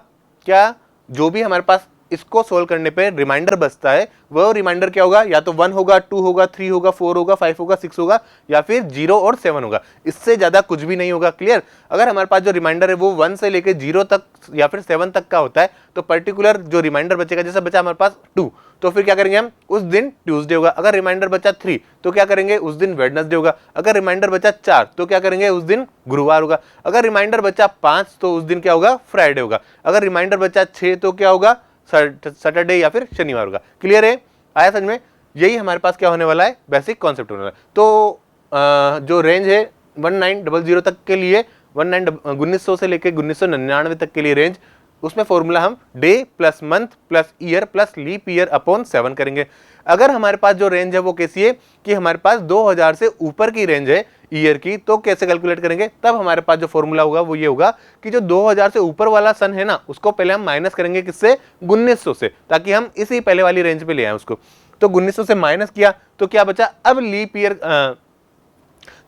क्या जो भी हमारे पास इसको सोल्व करने पे रिमाइंडर बचता है वो रिमाइंडर क्या होगा, या तो 1 होगा, 2 होगा, 3 होगा, 4 होगा, 5 होगा, 6 होगा, या फिर 0 और 7 होगा, इससे ज्यादा कुछ भी नहीं होगा। क्लियर, अगर हमारे पास जो रिमाइंडर है वो 1 से लेकर 0 तक या फिर 7 तक का होता है, तो पर्टिकुलर जो रिमाइंडर बचेगा, जैसे बचा हमारे पास 2, तो फिर क्या करेंगे हम, उस दिन ट्यूसडे होगा। अगर रिमाइंडर बचा 3 तो क्या करेंगे, उस दिन वेडनेसडे होगा। अगर रिमाइंडर बचा 4 तो क्या करेंगे, उस दिन गुरुवार होगा। अगर रिमाइंडर बचा 5 तो उस दिन क्या होगा, फ्राइडे होगा। अगर रिमाइंडर बचा 6 तो क्या होगा, सैटरडे या फिर शनिवार होगा। क्लियर है, आया समझ में, यही हमारे पास क्या होने वाला है, बेसिक कॉन्सेप्ट होने वाला है। तो जो रेंज है 1900 तक के लिए, 1900 से लेकर 1999 तक के लिए रेंज, उसमें फॉर्मूला हम day plus month plus year plus leap year upon 7 करेंगे। अगर हमारे पास जो रेंज है वो कैसी है कि हमारे पास 2000 से ऊपर की रेंज है ईयर की, तो कैसे कैलकुलेट करेंगे, तब हमारे पास जो फॉर्मूला होगा वो ये होगा कि जो 2000 से ऊपर वाला सन है ना, उसको पहले हम माइनस करेंगे किससे, 1900 से, ताकि हम इसी पहले वाली रेंज पे ले आए उसको। तो 1900 से माइनस किया तो क्या बचा, अब लीप ईयर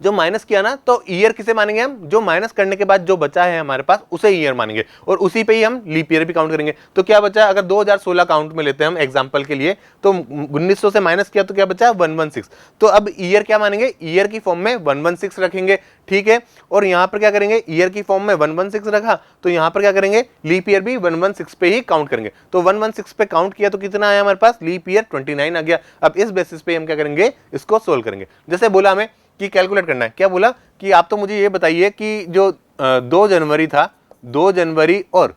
जो माइनस किया ना, तो ईयर किसे मानेंगे हम, जो माइनस करने के बाद जो बचा है हमारे पास उसे ईयर मानेंगे और उसी पे ही हम लीप ईयर भी काउंट करेंगे। तो क्या बचा, अगर 2016 काउंट में लेते हैं हम एग्जांपल के लिए, तो 1900 से माइनस किया तो क्या बचा 116। तो अब ईयर क्या मानेंगे, ईयर की फॉर्म में 116 रखेंगे। ठीक है, और यहां पर क्या करेंगे, ईयर की फॉर्म में 116 रखा तो यहां पर क्या करेंगे, लीप ईयर भी 116 पे ही काउंट करेंगे। तो 116 पे काउंट किया तो कितना आया हमारे पास, लीप ईयर 29 आ गया। अब इस बेसिस पे हम क्या करेंगे, इसको सोल्व करेंगे। जैसे बोला हमें कि कैलकुलेट करना है, क्या बोला कि आप तो मुझे ये बताइए कि जो 2 जनवरी था, 2 जनवरी और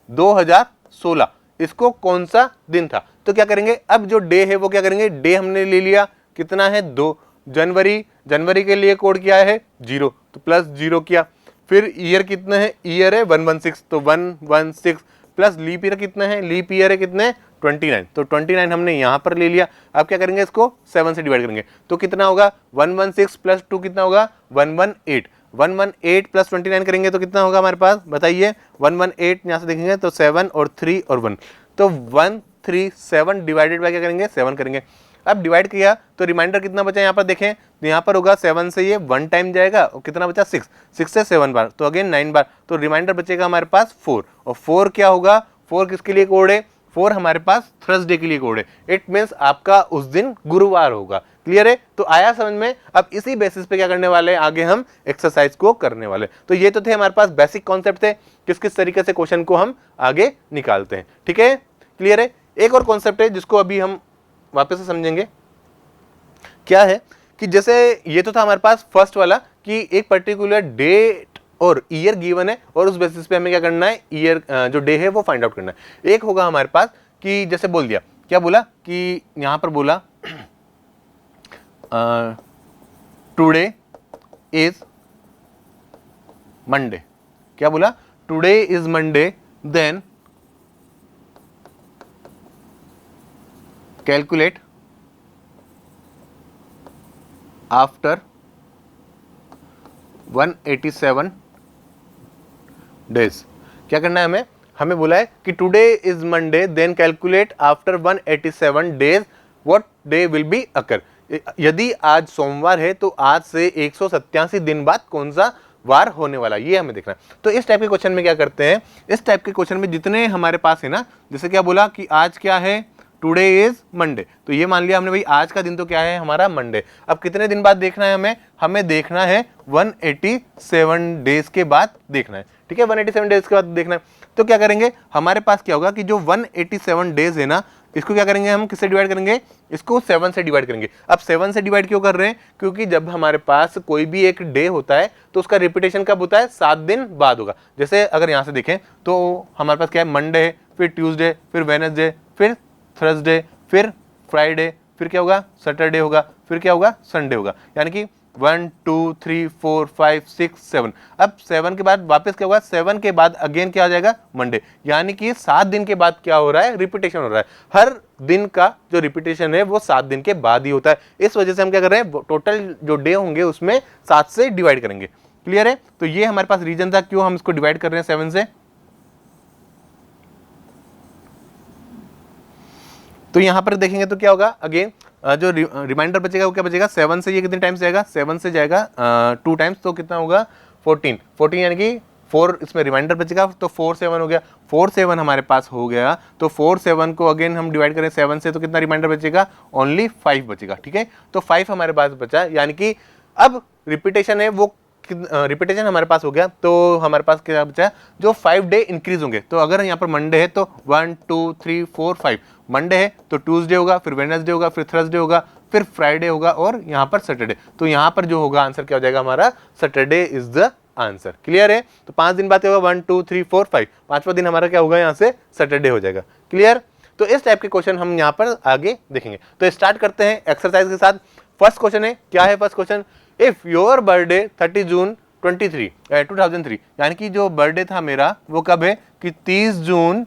2016 इसको कौन सा दिन था। तो क्या करेंगे, अब जो डे है वो क्या करेंगे, डे हमने ले लिया, कितना है 2 जनवरी, जनवरी के लिए कोड क्या है 0, तो प्लस 0 किया। फिर ईयर कितना है, ईयर है 116, तो 116 प्लस लीप ईयर कितना है, लीप ईयर है कितने 29, तो 29 हमने यहां पर ले लिया। अब क्या करेंगे, इसको 7 से डिवाइड करेंगे तो कितना होगा, 116 प्लस 2 कितना होगा 118। 118 प्लस 29 करेंगे तो कितना होगा हमारे पास, बताइए। 118 यहाँ से देखेंगे तो 7 और 3 और 1, तो 137 डिवाइडेड बाय क्या करेंगे, 7 करेंगे। अब डिवाइड किया तो रिमाइंडर कितना बचा यहाँ पर देखें, तो यहाँ पर होगा 7 से ये 1 टाइम जाएगा और कितना बचा 6 से 7 बार, तो अगेन 9 बार, तो रिमाइंडर बचेगा हमारे पास 4। और 4 क्या होगा, 4 किसके लिए कोड है, 4 हमारे पास थर्सडे के लिए कोड है। इट मीन्स आपका उस दिन गुरुवार होगा। क्लियर है, तो आया समझ में। अब इसी बेसिस पे क्या करने वाले हैं, आगे हम एक्सरसाइज को करने वाले। तो ये तो थे हमारे पास बेसिक कॉन्सेप्ट थे, किस किस तरीके से क्वेश्चन को हम आगे निकालते हैं। ठीक है, क्लियर है। एक और कॉन्सेप्ट है जिसको अभी हम वापस से समझेंगे। क्या है कि जैसे ये तो था हमारे पास फर्स्ट वाला कि एक पर्टिकुलर डेट और ईयर गिवन है और उस बेसिस पे हमें क्या करना है, ईयर जो डे है वो फाइंड आउट करना है। एक होगा हमारे पास कि जैसे बोल दिया, क्या बोला कि यहां पर बोला टुडे इज मंडे, क्या बोला, today is Monday, then calculate after 187 days. क्या करना है हमें, हमें बोला है कि today is Monday, then calculate after 187 days what day will be occur. यदि आज सोमवार है तो आज से 187 दिन बाद कौन सा वार होने वाला, ये हमें देखना है। तो इस टाइप के क्वेश्चन में क्या करते हैं, इस टाइप के क्वेश्चन में जितने हमारे पास है ना, जैसे क्या बोला कि आज क्या है, टुडे इज मंडे, तो ये मान लिया हमने भाई आज का दिन तो क्या है हमारा मंडे। अब कितने दिन बाद देखना है हमें, हमें देखना है 187 डेज के बाद देखना है। ठीक है, 187 डेज के बाद देखना है। तो क्या करेंगे, हमारे पास क्या होगा कि जो 187 डेज है ना, इसको क्या करेंगे हम, किससे डिवाइड करेंगे, इसको 7 से डिवाइड करेंगे। अब 7 से डिवाइड क्यों कर रहे हैं, क्योंकि जब हमारे पास कोई भी एक डे होता है तो उसका रिपीटेशन कब होता है, 7 दिन बाद होगा। जैसे अगर यहाँ से देखें तो हमारे पास क्या है, मंडे है, फिर ट्यूसडे, फिर वेडनेसडे, फिर थर्सडे, फिर फ्राइडे, फिर क्या होगा, सैटरडे होगा, फिर क्या होगा, संडे होगा। यानी कि 1 2 3 4 5 6 7। अब 7 के बाद वापस क्या होगा, 7 के बाद अगेन क्या आ जाएगा, मंडे। यानी कि 7 दिन के बाद क्या हो रहा है, रिपीटेशन हो रहा है। हर दिन का जो रिपीटेशन है वो 7 दिन के बाद ही होता है। इस वजह से हम क्या कर रहे हैं, टोटल जो डे होंगे उसमें 7 से डिवाइड करेंगे। क्लियर है, तो ये हमारे पास रीजन था क्यों हम इसको डिवाइड कर रहे हैं 7 से। तो यहां पर देखेंगे तो क्या होगा, अगेन जो रिमाइंडर बचेगा वो क्या बचेगा, 7 से ये कितने टाइम्स जाएगा, 7 से जाएगा 2 टाइम्स, तो कितना होगा 14 यानी कि 4 इसमें रिमाइंडर बचेगा, तो 4 7 हो गया, 4 7 हमारे पास हो गया। तो 4 7 को अगेन हम डिवाइड करें 7 से तो कितना रिमाइंडर बचेगा, ओनली 5 बचेगा। ठीक है, तो 5 हमारे पास बचा, यानी कि अब रिपीटेशन है वो रिपीटेशन हमारे पास हो गया। तो हमारे पास क्या बचा, जो 5 डे इंक्रीज होंगे। तो अगर यहाँ पर मंडे है तो 1 2 3 4 5, मंडे है तो ट्यूसडे होगा, फिर वेडनेसडे होगा, फिर थर्सडे होगा, फिर फ्राइडे होगा और यहाँ पर सैटरडे। तो यहाँ पर जो होगा आंसर क्या हो जाएगा हमारा, Saturday is the answer. Clear है, तो 5 दिन बाद क्या होगा, 1 2 3 4 5, 5वां दिन हमारा क्या होगा, यहाँ से सैटरडे हो जाएगा। क्लियर, तो इस टाइप के क्वेश्चन हम यहाँ पर आगे देखेंगे। तो स्टार्ट करते हैं एक्सरसाइज के साथ। फर्स्ट क्वेश्चन है, क्या है first question, if your birthday 30 जून 2003 यानी कि जो बर्थडे था मेरा वो कब है कि 30 जून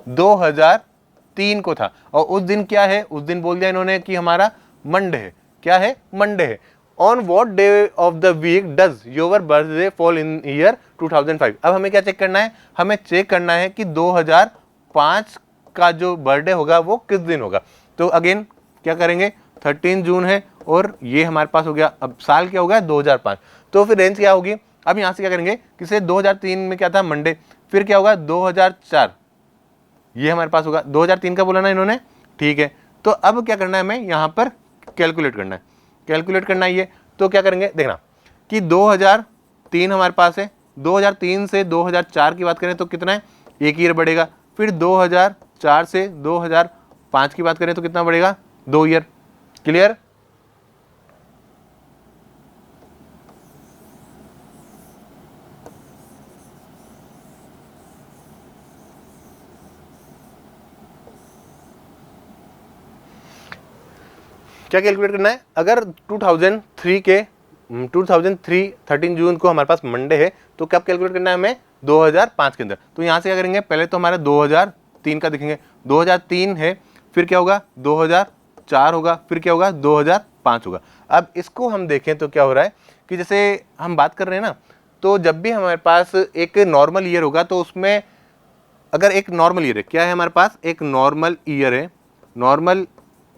2003 को था। और उस दिन क्या है, उस दिन बोल दिया इन्होंने कि हमारा मंडे है। क्या है, मंडे है। On what day of the week does your birthday fall in year 2005। अब हमें क्या चेक करना है, हमें चेक करना है कि 2005 का जो बर्थडे होगा वो किस दिन होगा। तो अगेन क्या करेंगे, 13 जून है और ये हमारे पास हो गया, अब साल क्या होगा 2005, तो फिर रेंज क्या होगी। अब यहाँ से क्या करेंगे, किसे 2003 में क्या था, मंडे, फिर क्या होगा 2004, ये हमारे पास होगा, 2003 का बोला ना इन्होंने, ठीक है। तो अब क्या करना है, हमें यहाँ पर कैलकुलेट करना है, कैलकुलेट करना है ये। तो क्या करेंगे, देखना कि 2003 हमारे पास है, 2003 से 2004 की बात करें तो कितना है, एक ईयर बढ़ेगा। फिर 2004 से 2005 की बात करें तो कितना बढ़ेगा, 2 ईयर। क्लियर, क्या कैलकुलेट करना है, अगर 2003 के 13 जून को हमारे पास मंडे है तो कब कैलकुलेट करना है हमें, 2005 के अंदर। तो यहाँ से क्या करेंगे, पहले तो हमारा 2003 का देखेंगे, 2003 है, फिर क्या होगा 2004 होगा, फिर क्या होगा 2005 होगा। अब इसको हम देखें तो क्या हो रहा है कि जैसे हम बात कर रहे हैं ना, तो जब भी हमारे पास एक नॉर्मल ईयर होगा तो उसमें अगर एक नॉर्मल ईयर है, क्या है हमारे पास एक नॉर्मल ईयर है, नॉर्मल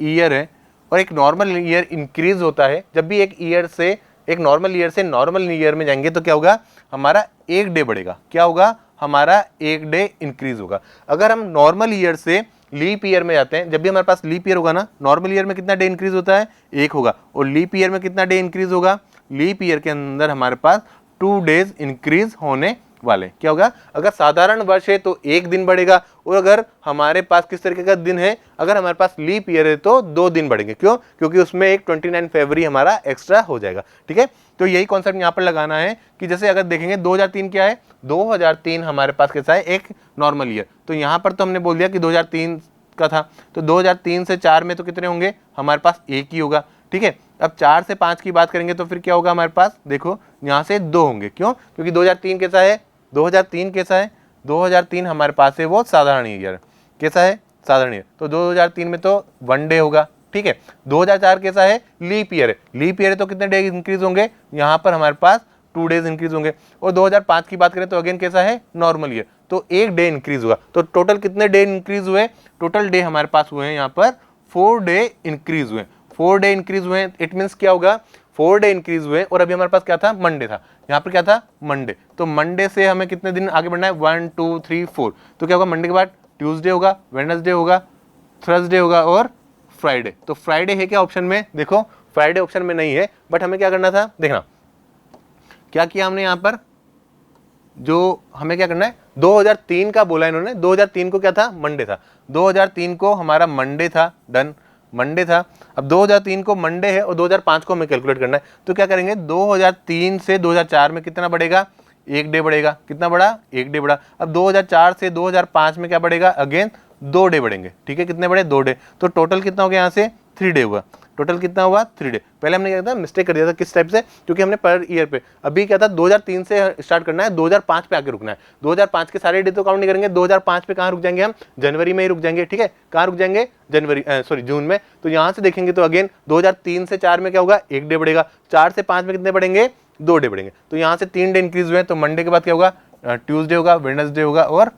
ईयर है, और एक नॉर्मल ईयर इंक्रीज होता है। जब भी एक नॉर्मल ईयर से नॉर्मल ईयर में जाएंगे तो क्या होगा, हमारा एक डे बढ़ेगा। क्या होगा, हमारा एक डे इंक्रीज होगा। अगर हम नॉर्मल ईयर से लीप ईयर में जाते हैं, जब भी हमारे पास लीप ईयर होगा ना, नॉर्मल ईयर में कितना डे इंक्रीज होता है, एक होगा, और लीप ईयर में कितना डे इंक्रीज होगा, लीप ईयर के अंदर हमारे पास 2 डेज इंक्रीज होने वाले। क्या होगा, अगर साधारण वर्ष है तो एक दिन बढ़ेगा, और अगर हमारे पास किस तरीके का दिन है, अगर हमारे पास लीप ईयर है तो 2 दिन बढ़ेंगे। क्यों, क्योंकि उसमें एक 29 फरवरी हमारा एक्स्ट्रा हो जाएगा। ठीक है, तो यही कॉन्सेप्ट यहाँ पर लगाना है कि जैसे अगर देखेंगे 2003 क्या है, 2003 हमारे पास कैसा है, एक नॉर्मल ईयर। तो यहाँ पर तो हमने बोल दिया कि 2003 का था, तो 2003 से 4 में तो कितने होंगे, हमारे पास एक ही होगा। ठीक है, अब 4 से 5 की बात करेंगे तो फिर क्या होगा हमारे पास, देखो यहाँ से 2 होंगे। क्यों, क्योंकि 2003 कैसा है, 2003 कैसा है, 2003 हमारे पास है वो साधारण ईयर। कैसा है, साधारण ईयर, तो 2003 में तो 1 डे होगा। ठीक है, 2004 कैसा है, लीप ईयर है, लीप ईयर है तो कितने डे इंक्रीज होंगे, यहाँ पर हमारे पास 2 डेज इंक्रीज होंगे। और 2005 की बात करें तो अगेन कैसा है, नॉर्मल ईयर, तो एक डे इंक्रीज हुआ। तो टोटल कितने डे इंक्रीज हुए, टोटल डे हमारे पास हुए हैं यहाँ पर 4 डे इंक्रीज हुए, 4 डे इंक्रीज हुए। इट मीन्स क्या होगा, 4 डे इंक्रीज हुए, और अभी हमारे पास क्या था, मंडे था, यहाँ पर क्या था, मंडे। तो मंडे से हमें कितने दिन आगे बढ़ना है, 1 2 3 4। तो क्या होगा, मंडे के बाद ट्यूसडे होगा, वेडनेसडे होगा, थर्सडे होगा और फ्राइडे। तो फ्राइडे है क्या ऑप्शन में, देखो फ्राइडे ऑप्शन में नहीं है, बट हमें क्या करना था, देखना क्या किया हमने यहाँ पर, जो हमें क्या करना है, 2003 का बोला इन्होंने, 2003 को क्या था, मंडे था, 2003 को हमारा मंडे था, डन, मंडे था। अब 2003 को मंडे है और 2005 को हमें कैलकुलेट करना है, तो क्या करेंगे, 2003 से 2004 में कितना बढ़ेगा, एक डे बढ़ेगा। कितना बढ़ा, एक डे बढ़ा। अब 2004 से 2005 में क्या बढ़ेगा, अगेन 2 डे बढ़ेंगे। ठीक है, कितने बढ़े, 2 डे। तो टोटल कितना हो गया, यहाँ से 3 डे हुआ। टोटल कितना हुआ, 3 डे। पहले हमने क्या था, मिस्टेक कर दिया था, किस टाइप से, क्योंकि हमने पर ईयर पे, अभी क्या था 2003 से स्टार्ट करना है, 2005 पे आके रुकना है। 2005 के सारे डे तो काउंट नहीं करेंगे, 2005 पे कहाँ रुक जाएंगे हम, जनवरी में ही रुक जाएंगे। ठीक है, कहाँ रुक जाएंगे, जून में। तो यहाँ से देखेंगे तो अगेन 2003 से 4 में क्या होगा, एक डे बढ़ेगा, 4 से 5 में कितने बढ़ेंगे, 2 डे बढ़ेंगे। तो यहाँ से 3 डे इंक्रीज हुए, तो मंडे के बाद क्या होगा, ट्यूसडे होगा, वेडनेसडे होगा और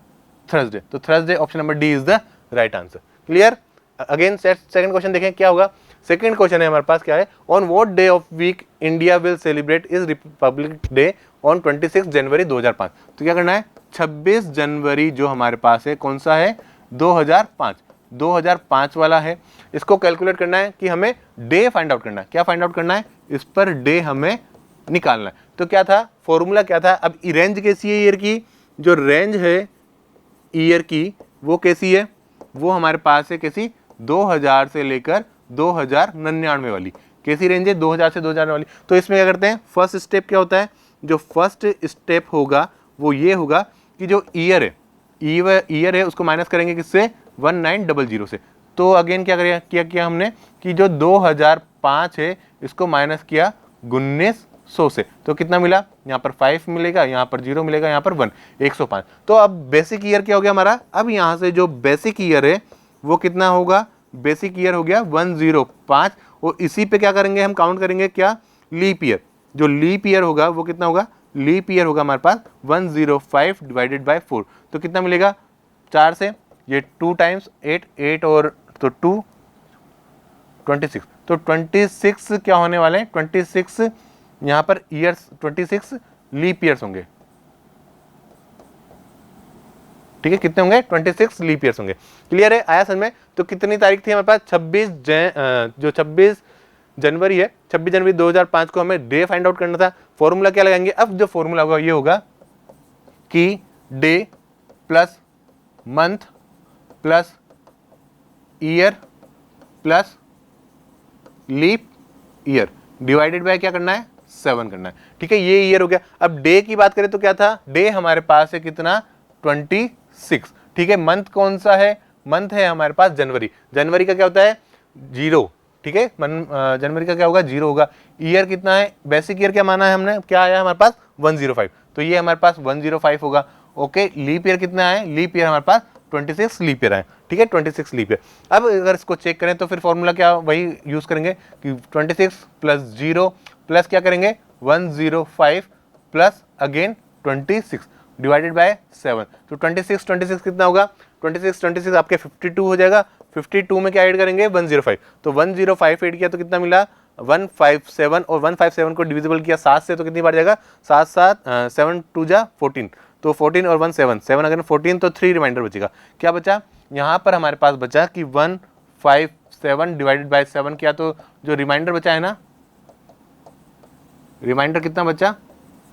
थर्सडे। तो Thursday option number D is the right answer. Clear. Again second question देखें क्या होगा। सेकंड क्वेश्चन है हमारे पास, क्या है, on what day of week India will celebrate is republic day on 26 January 2005। तो क्या करना है, 26 जनवरी जो हमारे पास है कौन सा है, 2005 वाला है। इसको कैलकुलेट करना है कि हमें डे फाइंड आउट करना है। क्या फाइंड आउट करना है, इस पर डे हमें निकालना है। तो क्या था, फॉर्मूला क्या था, अब रेंज कैसी है ईयर की, जो रेंज है ईयर की वो कैसी है, वो हमारे पास है कैसी, 2000 से लेकर 2099 वाली। कैसी रेंज है, 2000 से 2000 वाली। तो इसमें क्या करते हैं, फर्स्ट स्टेप क्या होता है, जो फर्स्ट स्टेप होगा वो ये होगा कि जो ईयर है उसको माइनस करेंगे किससे, 1900 से। तो अगेन क्या किया हमने कि जो 2005 है इसको माइनस किया 1900 से, तो कितना मिला, यहाँ पर 5 मिलेगा, यहाँ पर 0 मिलेगा, यहाँ पर 1, 105। तो अब बेसिक ईयर क्या हो गया हमारा, अब यहाँ से जो बेसिक ईयर है वो कितना होगा, बेसिक ईयर हो गया 105। और इसी पे क्या करेंगे, हम काउंट करेंगे क्या, लीप ईयर। जो लीप ईयर होगा वो कितना होगा, लीप ईयर होगा हमारे पास 105 डिवाइडेड बाय 4। तो कितना मिलेगा, 4 से ये 2 टाइम्स 8 और तो 2 26। तो 26 क्या होने वाले हैं, 26 यहाँ पर ईयर्स, 26 लीप ईयर्स होंगे। ठीक है, कितने होंगे, 26 लीप ईयर्स होंगे। क्लियर है, आया समझ में। तो कितनी तारीख थी हमारे पास, 26 जनवरी है, 26 जनवरी 2005 को हमें डे फाइंड आउट करना था। फॉर्मूला क्या लगाएंगे, अब जो फॉर्मूला होगा ये होगा कि day plus month plus year plus leap year divided by क्या करना है, 7 करना है। ठीक है, ये ईयर हो गया। अब डे की बात करें तो क्या था, डे हमारे पास है कितना, 26। ठीक है, मंथ कौन सा है, मंथ है हमारे पास जनवरी। जनवरी का क्या होता है, 0। ठीक है, जनवरी का क्या होगा, 0 होगा। ईयर कितना है, बेसिक ईयर क्या माना है हमने, क्या आया हमारे पास 105, तो ये हमारे पास 105 होगा। ओके, लीप ईयर कितना है, लीप ईयर हमारे पास 26 लीप ईयर है। ठीक है, 26 लीप ईयर। अब अगर इसको चेक करें तो फिर फॉर्मूला क्या वही यूज करेंगे कि 26 प्लस 0 प्लस क्या करेंगे 105 प्लस अगेन 26 डिवाइडेड बाय 7। तो 26 कितना होगा, 26 आपके 52 हो जाएगा। 52 में क्या ऐड करेंगे, 105। तो 1005 ऐड किया तो कितना मिला, 157। और 157 को डिविजिबल किया 7 से तो कितनी बार जाएगा, 7 7 7 2 जा 14। तो 14 और 1 7 7 अगर 14, तो 3 रिमाइंडर बचेगा। क्या बचा यहाँ पर हमारे पास बचा कि 157 डिवाइडेड बाय 7 किया, तो जो रिमाइंडर बचा है ना, रिमाइंडर कितना बचा,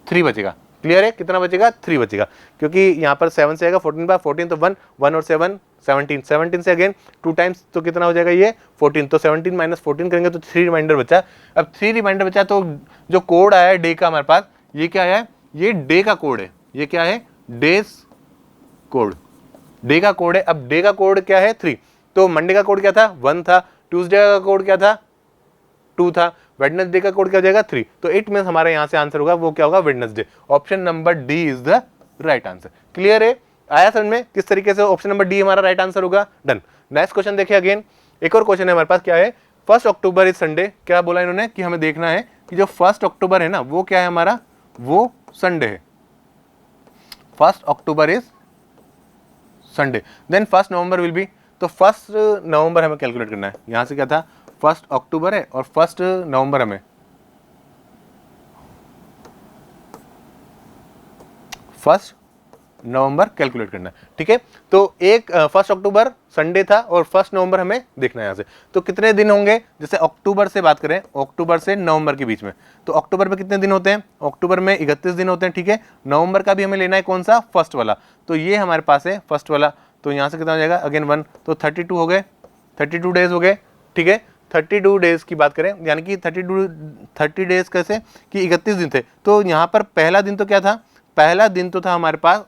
3 बचेगा। क्लियर है, कितना बचेगा, 3 बचेगा, क्योंकि यहाँ पर 7 से आएगा 14 बाय 14, तो 1 और 7 17, 17 से अगेन 2 टाइम्स, तो कितना हो जाएगा ये 14। तो 17 माइनस 14 करेंगे तो 3 रिमाइंडर बचा। अब 3 रिमाइंडर बचा, तो जो कोड आया है डे का हमारे पास, ये क्या है, ये डे का कोड है। ये क्या है, डेज कोड, डे का कोड है। अब डे का कोड क्या है, 3। तो मंडे का कोड क्या था, 1 था। ट्यूसडे का कोड क्या था, 2 था। वेडनेसडे का कोड क्या हो जाएगा, 3। तो इट मींस हमारे यहां से आंसर होगा, वो क्या होगा, Wednesday. Option number D is the right answer. Clear है, आया समझ में किस तरीके से ऑप्शन नंबर डी हमारा राइट आंसर होगा। डन। नेक्स्ट क्वेश्चन देखिए, अगेन एक और क्वेश्चन है हमारे पास, क्या है, 1 अक्टूबर इज संडे। क्या बोला इन्होंने कि हमें देखना है कि जो 1 अक्टूबर है ना, वो क्या है हमारा, वो संडे है। 1 October is Sunday, then 1 November will be. तो 1 नवंबर हमें कैलकुलेट करना है। यहां से क्या था, 1 अक्टूबर है और 1 नवंबर हमें 1 नवंबर कैलकुलेट करना है। ठीक है, तो एक 1 अक्टूबर संडे था और 1 नवंबर हमें देखना है यहाँ से। तो कितने दिन होंगे, जैसे अक्टूबर से बात करें, अक्टूबर से नवंबर के बीच में, तो अक्टूबर में कितने दिन होते हैं, अक्टूबर में 31 दिन होते हैं। ठीक है, नवंबर का भी हमें लेना है कौन सा, फर्स्ट वाला, तो ये हमारे पास है फर्स्ट वाला। तो यहाँ से कितना हो जाएगा, अगेन 1, तो 32 हो गए, 32 डेज हो गए। ठीक है, 32 डेज की बात करें, यानी कि 30 डेज कैसे कि 31 दिन थे। तो यहाँ पर पहला दिन तो क्या था, पहला दिन तो था हमारे पास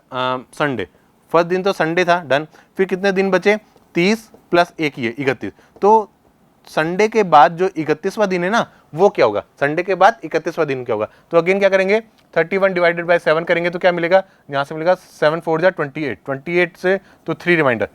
संडे, फर्स्ट दिन तो संडे था। डन। फिर कितने दिन बचे, 30 प्लस 1 ही है 31। तो संडे के बाद जो 31वां दिन है ना, वो क्या होगा, संडे के बाद 31वां दिन क्या होगा। तो अगेन क्या करेंगे, 31 डिवाइडेड बाय 7 करेंगे तो क्या मिलेगा, यहाँ से मिलेगा 7 4 जा 28, 28 से तो 3 रिमाइंडर,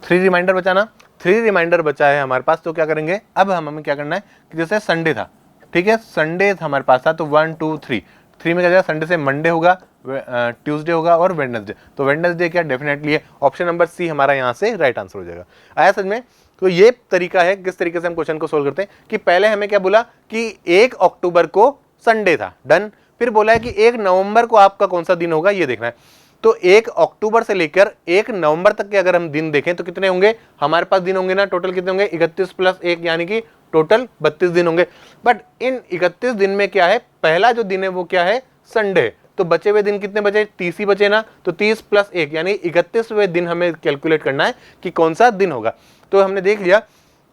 3 रिमाइंडर बचाना, 3 रिमाइंडर बचा है हमारे पास। तो क्या करेंगे, अब हमें क्या करना है कि जैसे संडे था, ठीक है, संडे हमारे पास था, तो 1 2 3 3 में क्या जाएगा, संडे से मंडे होगा, ट्यूसडे होगा और वेडनेसडे। तो वेडनेसडे क्या डेफिनेटली है, ऑप्शन नंबर सी हमारा यहाँ से राइट आंसर हो जाएगा। आया समझ में। तो ये तरीका है किस तरीके से हम क्वेश्चन को सोल्व करते हैं, कि पहले हमें क्या बोला कि 1 अक्टूबर को संडे था। डन। फिर बोला है कि 1 नवंबर को आपका कौन सा दिन होगा, ये देखना है। तो 1 अक्टूबर से लेकर 1 नवंबर तक के अगर हम दिन देखें तो कितने होंगे हमारे पास, दिन होंगे ना, टोटल कितने होंगे, 31 प्लस 1 यानी कि टोटल 32 दिन होंगे। बट इन 31 दिन में क्या है, पहला जो दिन है वो क्या है, संडे। तो बचे हुए दिन कितने बचे, 30 ही बचे ना, तो 30 प्लस 1 यानी 31वें दिन हमें कैलकुलेट करना है कि कौन सा दिन होगा। तो हमने देख लिया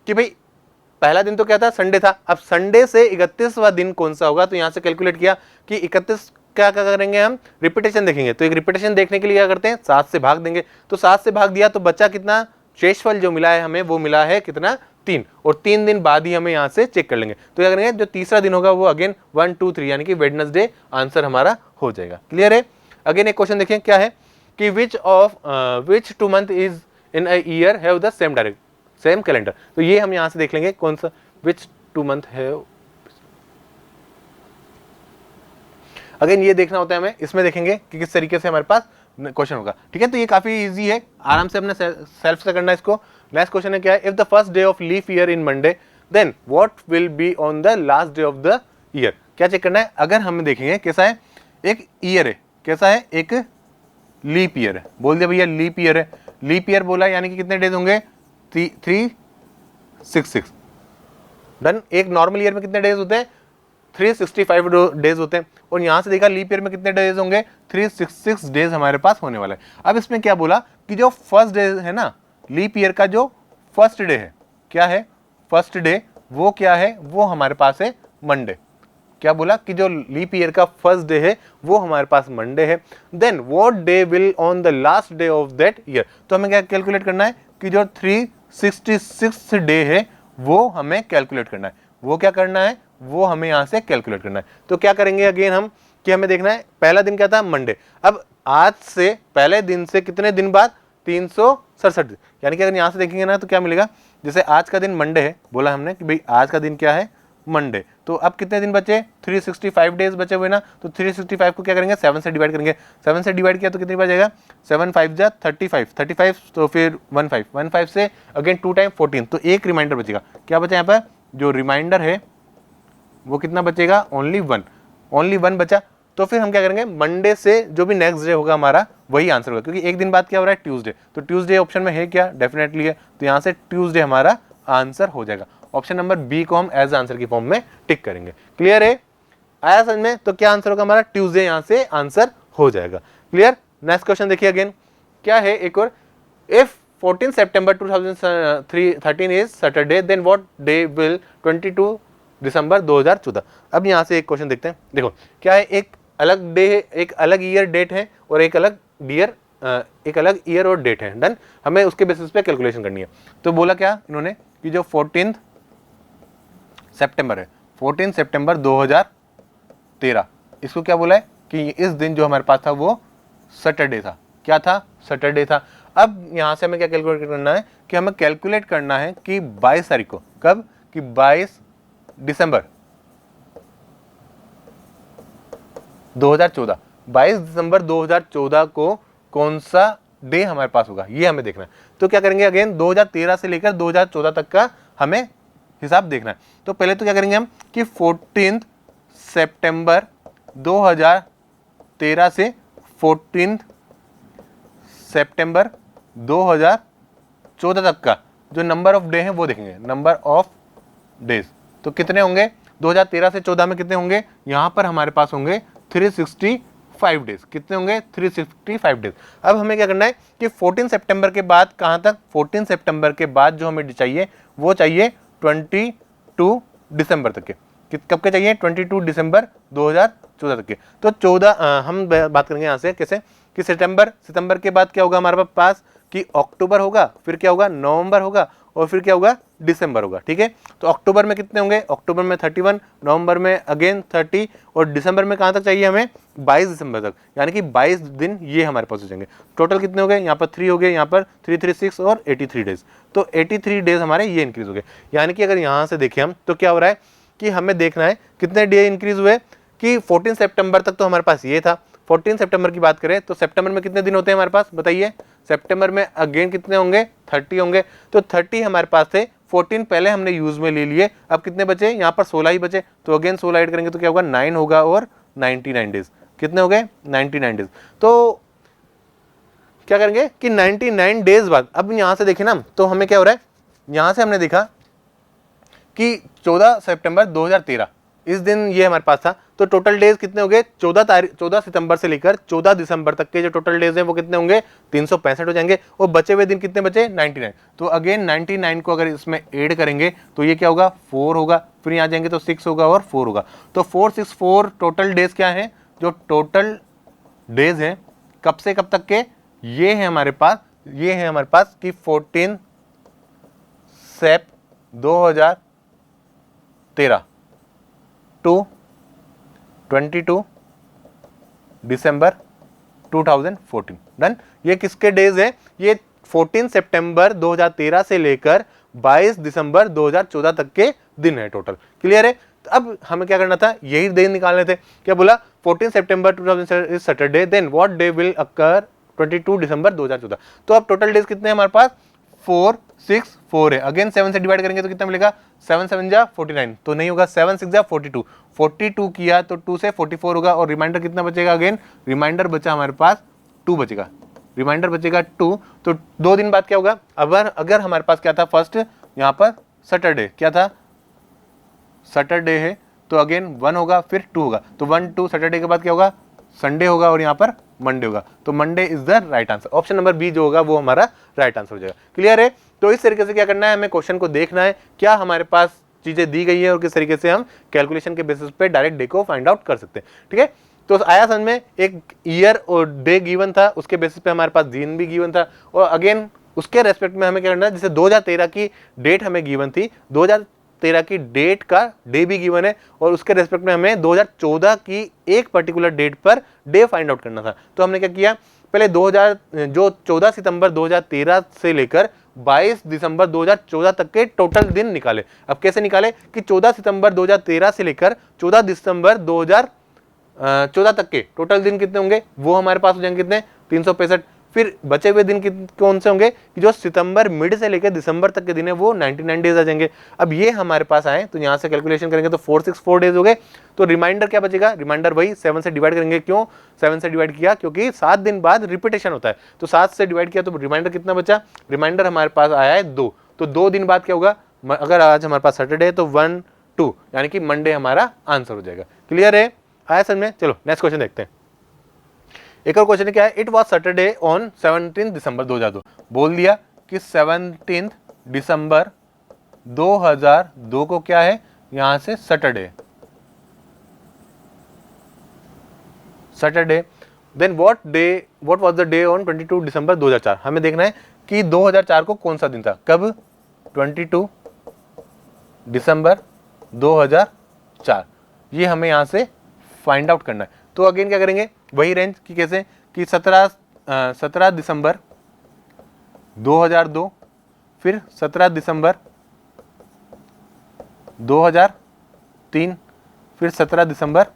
कि भाई पहला दिन तो क्या था, संडे था। अब संडे से 31वां दिन कौन सा होगा, तो यहां से कैलकुलेट किया कि 31 क्या करेंगे, हम रिपीटेशन देखेंगे। तो एक रिपीटेशन देखने के लिए क्या करते हैं, 7 से भाग देंगे। तो 7 से भाग दिया तो बच्चा कितना, शेषफल जो मिला है हमें वो मिला है कितना, 3। और 3 दिन बाद ही हमें यहाँ से चेक कर लेंगे। तो क्या करेंगे, जो तीसरा दिन होगा वो अगेन 1 2 3 यानी कि वेडनेसडे आंसर हमारा हो जाएगा। क्लियर है। अगेन एक क्वेश्चन देखें, क्या है कि विच 2 month is in a year have the same calendar. तो ये हम यहाँ से देख लेंगे कौन सा, विच 2 मंथ है। अगेन ये देखना होता है हमें, इसमें देखेंगे कि किस तरीके से हमारे पास क्वेश्चन होगा। ठीक है, तो ये काफी इजी है, आराम से अपने सेल्फ से करना है इसको। नेक्स्ट क्वेश्चन है क्या है, if the first day of leaf year in Monday then what will be on the last day of the year. क्या चेक करना है, अगर हम देखेंगे कैसा है, एक ईयर है, कैसा है, एक लीप ईयर है। बोल दिया भैया लीप ईयर है, लीप ईयर बोला यानी कि कितने डेज होंगे, 366। डन। एक नॉर्मल ईयर में कितने डेज होते हैं, 365 डेज होते हैं। और यहां से देखा लीप ईयर में कितने डेज होंगे, 366 डेज हमारे पास होने वाला है। अब इसमें क्या बोला कि जो फर्स्ट डे है ना, लीप ईयर का जो फर्स्ट डे है, क्या है फर्स्ट डे, वो क्या है, वो हमारे पास है मंडे। क्या बोला कि जो लीप ईयर का फर्स्ट डे है वो हमारे पास मंडे है। Then what day will on the last day of that year. तो हमें क्या कैलकुलेट करना है कि जो 366 डे है वो हमें कैलकुलेट करना है। वो क्या करना है, वो हमें यहां से कैलकुलेट करना है। तो क्या करेंगे अगेन हम, कि हमें देखना है पहला दिन क्या था, मंडे। अब आज से पहले दिन से कितने दिन बाद 367, यानी कि अगर यहाँ से देखेंगे ना तो क्या मिलेगा, जैसे आज का दिन मंडे है, बोला हमने कि भाई आज का दिन क्या है, मंडे, तो अब कितने दिन बचे, 365 डेज बचे हुए ना, तो 365 को क्या करेंगे, 7 से डिवाइड करेंगे, 7 से डिवाइड किया तो कितनी बार जाएगा, 7 5 जा 35, 35 तो फिर 15 से अगेन 2 टाइम 14, तो एक रिमाइंडर बचेगा, क्या बचा यहाँ पर, जो रिमाइंडर है वो कितना बचेगा, ओनली वन बचा। तो फिर हम क्या करेंगे, मंडे से जो भी नेक्स्ट डे होगा हमारा वही आंसर होगा, क्योंकि एक दिन बाद क्या हो रहा है, ट्यूसडे, तो ट्यूसडे ऑप्शन में है क्या, डेफिनेटली है, तो यहाँ से ट्यूसडे हमारा आंसर हो जाएगा। ऑप्शन नंबर बी को हम एज आंसर की फॉर्म में टिक करेंगे। क्लियर है, आया समझ में, तो क्या आंसर होगा हमारा, ट्यूसडे यहाँ से आंसर हो जाएगा। क्लियर। नेक्स्ट क्वेश्चन देखिए अगेन, क्या है एक और, if 14 September 2013 is Saturday, then what day will 22 December 2014। अब यहाँ से एक क्वेश्चन देखते हैं, देखो क्या है, एक अलग डे है, एक अलग ईयर डेट है, और एक अलग ईयर और डेट है, डन, हमें उसके बेसिस पे कैलकुलेशन करनी है। तो बोला क्या इन्होंने कि जो 14 सितंबर है, 14 सितंबर 2013, इसको क्या बोला है कि इस दिन जो हमारे पास था वो सैटरडे था, क्या था, सैटरडे था। अब यहाँ से हमें क्या कैलकुलेट करना है, कि हमें कैलकुलेट करना है कि 22 तारीख को, कब, कि 22 दिसंबर 2014, 22 दिसंबर 2014 को कौन सा डे हमारे पास होगा, ये हमें देखना है। तो क्या करेंगे, अगेन 2013 से लेकर 2014 तक का हमें हिसाब देखना है। तो पहले तो क्या करेंगे हम कि 14 सितंबर 2013 से 14 सितंबर 2014 तक का जो नंबर ऑफ डे है वो देखेंगे, नंबर ऑफ डेज, तो कितने होंगे, 2013 से 14 में कितने होंगे, यहाँ पर हमारे पास होंगे 365 डेज, कितने होंगे, 365 डेज। अब हमें क्या करना है कि 14 सितंबर के बाद कहाँ तक, 14 सितंबर के बाद जो हमें चाहिए वो चाहिए 22 दिसंबर तक के, कब के चाहिए, 22 दिसंबर 2014 तक के। तो 14 हम बात करेंगे यहाँ से कैसे, कि सितंबर के बाद क्या होगा हमारे पास, कि अक्टूबर होगा, फिर क्या होगा, नवंबर होगा, और फिर क्या होगा, दिसंबर होगा। ठीक है, तो अक्टूबर में कितने होंगे, अक्टूबर में 31, नवंबर में अगेन 30, और दिसंबर में कहाँ तक चाहिए हमें, 22 दिसंबर तक, यानी कि 22 दिन ये हमारे पास हो जाएंगे। टोटल कितने हो गए, यहाँ पर 3 हो गए, यहाँ पर 336 और 83 डेज, तो 83 डेज हमारे ये इंक्रीज हो गए। यानी कि अगर यहाँ से देखें हम तो क्या हो रहा है कि हमें देखना है कितने डे इंक्रीज हुए, कि 14 सितंबर तक तो हमारे पास ये था। 14 सितंबर की बात करें तो सितंबर में कितने दिन होते हैं हमारे पास, बताइए, सितंबर में अगेन कितने होंगे, 30 होंगे, तो 30 हमारे पास थे, 14 पहले हमने यूज में ले लिए, अब कितने बचे, यहाँ पर 16 ही बचे, तो अगेन 16 ऐड करेंगे तो क्या होगा, 9 होगा, और 99 डेज, कितने हो गए, 99 डेज। तो क्या करेंगे कि 99 डेज बाद, अब यहाँ से देखें ना तो हमें क्या हो रहा है, यहाँ से हमने देखा कि 14 सितंबर 2013 इस दिन ये हमारे पास था, तो टोटल डेज कितने हो गए, 14 सितंबर से लेकर 14 दिसंबर तक के जो टोटल डेज हैं वो कितने होंगे, 365 हो जाएंगे, और बचे हुए दिन कितने बचे, 99। तो अगेन 99 को अगर इसमें ऐड करेंगे तो ये क्या होगा, 4 होगा, फिर यहाँ जाएंगे तो 6 होगा और 4 होगा, तो 464 टोटल डेज क्या है, जो टोटल डेज है कब से कब तक के, ये है हमारे पास, कि 14 सेप 2013 टू 22 दिसंबर 2014, डन। ये किसके डेज है, ये 14 सितंबर 2013 से लेकर 22 दिसंबर 2014 तक के दिन है टोटल। क्लियर है, तो अब हमें क्या करना था, यही दिन निकालने थे। क्या बोला, 14 September 2013 is Saturday, then what day will occur 22 December 2014। तो अब टोटल डेज कितने हैं हमारे पास, 464 है, अगेन 7 से डिवाइड करेंगे तो कितना मिलेगा, 7 7 जा 49, तो नहीं होगा, 7 6 जा 42 किया तो 2 से 44 होगा, और रिमाइंडर कितना बचेगा, अगेन रिमाइंडर बचा हमारे पास 2 बचेगा, रिमाइंडर बचेगा 2, तो 2 दिन बाद क्या होगा, अगर हमारे पास क्या था, फर्स्ट यहाँ पर सैटरडे, क्या था, सैटरडे है, तो अगेन 1 होगा, फिर 2 होगा, तो 1 2 सैटरडे के बाद क्या होगा, संडे होगा, और यहाँ पर मंडे होगा, तो Monday is the right answer. Option number B जो होगा वो हमारा राइट आंसर हो जाएगा। क्लियर है, तो इस तरीके से क्या करना है, हमें क्वेश्चन को देखना है, क्या हमारे पास चीजें दी गई है और किस तरीके से हम कैलकुलेशन के बेसिस पे डायरेक्ट डे को फाइंड आउट कर सकते हैं। ठीक है, तो आया समझ में, एक ईयर और डे गिवन था, उसके बेसिस पे हमारे पास दिन भी गिवन था, और अगेन उसके रेस्पेक्ट में हमें क्या करना है, जैसे 2013 की डेट हमें गिवन थी, 2013 2013 की डेट का डे भी गिवन है और उसके रेस्पेक्ट में हमें 2014 की एक पर्टिकुलर डेट पर डे फाइंड आउट करना था। तो हमने क्या किया, पहले 14 सितंबर 2013 से लेकर 22 दिसंबर 2014 तक के टोटल दिन निकाले। अब कैसे निकाले कि 14 सितंबर 2013 से लेकर 14 दिसंबर 2014 तक के टोटल दिन कितने होंगे, वो हमारे पास हो जाएंगे कितने, 365। फिर बचे हुए दिन कौन से होंगे कि जो सितंबर मिड से लेकर दिसंबर तक के दिन है वो 99 डेज आ जाएंगे। अब ये हमारे पास आए तो यहाँ से कैलकुलेशन करेंगे तो 464 डेज हो गए। तो रिमाइंडर क्या बचेगा, रिमाइंडर वही 7 से डिवाइड करेंगे। क्यों 7 से डिवाइड किया, क्योंकि 7 दिन बाद रिपीटेशन होता है। तो 7 से डिवाइड किया तो रिमाइंडर कितना बचा, रिमाइंडर हमारे पास आया है 2। तो 2 दिन बाद क्या होगा, अगर आज हमारे पास सैटरडे है तो 1 2 यानी कि मंडे हमारा आंसर हो जाएगा। क्लियर है, आया समझ में। चलो नेक्स्ट क्वेश्चन देखते हैं। एक और क्वेश्चन क्या है, इट वॉज सैटरडे ऑन 17 दिसंबर 2002। बोल दिया कि 17 दिसंबर 2002 को क्या है, यहां से Saturday. Then what was the day on 22 December 2004। हमें देखना है कि 2004 को कौन सा दिन था, कब, 22 दिसंबर 2004। ये हमें यहां से फाइंड आउट करना है। तो अगेन क्या करेंगे, वही रेंज की कैसे कि 17 दिसंबर 2002, फिर 17 दिसंबर 2003, फिर 17 दिसंबर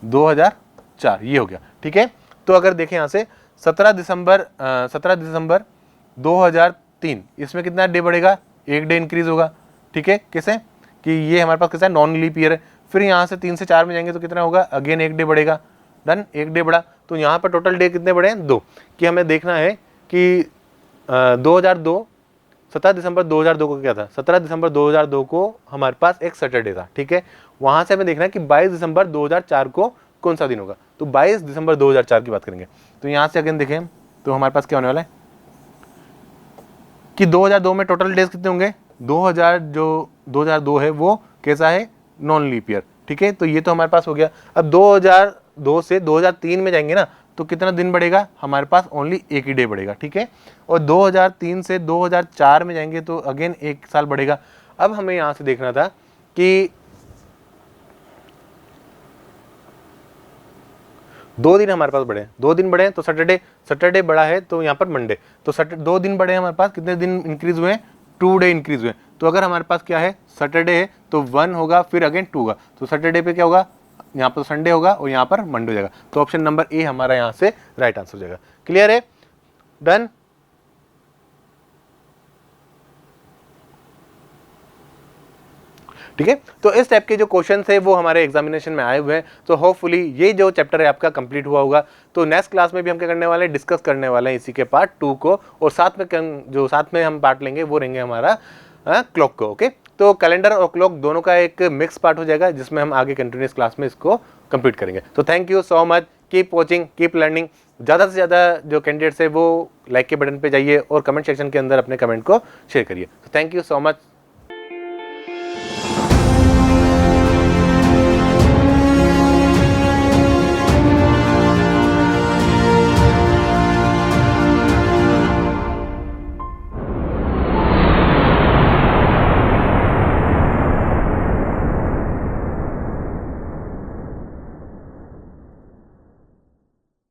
2004। ये हो गया, ठीक है। तो अगर देखें यहां से 17 दिसंबर 2003, इसमें कितना डे बढ़ेगा, 1 डे इंक्रीज होगा, ठीक है। कैसे कि ये हमारे पास कैसा है, नॉन लीप ईयर है। फिर यहाँ से 3 से 4 में जाएंगे तो कितना होगा, अगेन 1 डे बढ़ेगा, डन, 1 डे बढ़ा। तो यहाँ पर टोटल डे कितने बढ़े हैं, 2। कि हमें देखना है कि 2002 17 दिसंबर 2002 को क्या था, 17 दिसंबर 2002 को हमारे पास एक सैटरडे था, ठीक है। वहाँ से हमें देखना है कि 22 दिसंबर 2004 को कौन सा दिन होगा। तो 22 दिसंबर 2004 की बात करेंगे। तो यहाँ से अगेन देखें तो हमारे पास क्या होने वाला है कि 2002 में टोटल डेज कितने होंगे, 2002 है वो कैसा है, नॉन लीप ईयर, ठीक है। तो ये तो हमारे पास हो गया। अब 2002 से 2003 में जाएंगे ना तो कितना दिन बढ़ेगा, हमारे पास ओनली 1 ही डे बढ़ेगा, ठीक है। और 2003 से 2004 में जाएंगे तो अगेन 1 साल बढ़ेगा। अब हमें यहां से देखना था कि 2 दिन हमारे पास बढ़े, 2 दिन बढ़े तो सैटरडे बड़ा है तो यहाँ पर मंडे। तो 2 दिन बढ़े हमारे पास, कितने दिन इंक्रीज हुए, 2 डे इंक्रीज हुए। तो अगर हमारे पास क्या है, सैटरडे है तो 1 होगा, फिर अगेन 2 होगा। तो सैटरडे पे क्या होगा, यहाँ पर संडे होगा और यहाँ पर मंडे हो जाएगा। तो ऑप्शन नंबर ए हमारा यहाँ से राइट आंसर हो जाएगा। क्लियर है, डन। ठीक है। तो इस टाइप के जो क्वेश्चन है वो हमारे एग्जामिनेशन में आए हुए हैं। तो होपफुली ये जो चैप्टर है आपका कंप्लीट हुआ होगा। तो नेक्स्ट क्लास में भी हम क्या करने वाले हैं, डिस्कस करने वाले हैं इसी के पार्ट 2 को, और साथ में हम पार्ट लेंगे वो रहेंगे हमारा क्लॉक को। ओके, तो कैलेंडर और क्लॉक दोनों का एक मिक्स पार्ट हो जाएगा जिसमें हम आगे कंटिन्यूस क्लास में इसको कंप्लीट करेंगे। तो thank you so much, keep watching, keep learning. ज़्यादा से ज़्यादा जो कैंडिडेट्स है वो लाइक के बटन पे जाइए और कमेंट सेक्शन के अंदर अपने कमेंट को शेयर करिए। तो थैंक यू सो मच।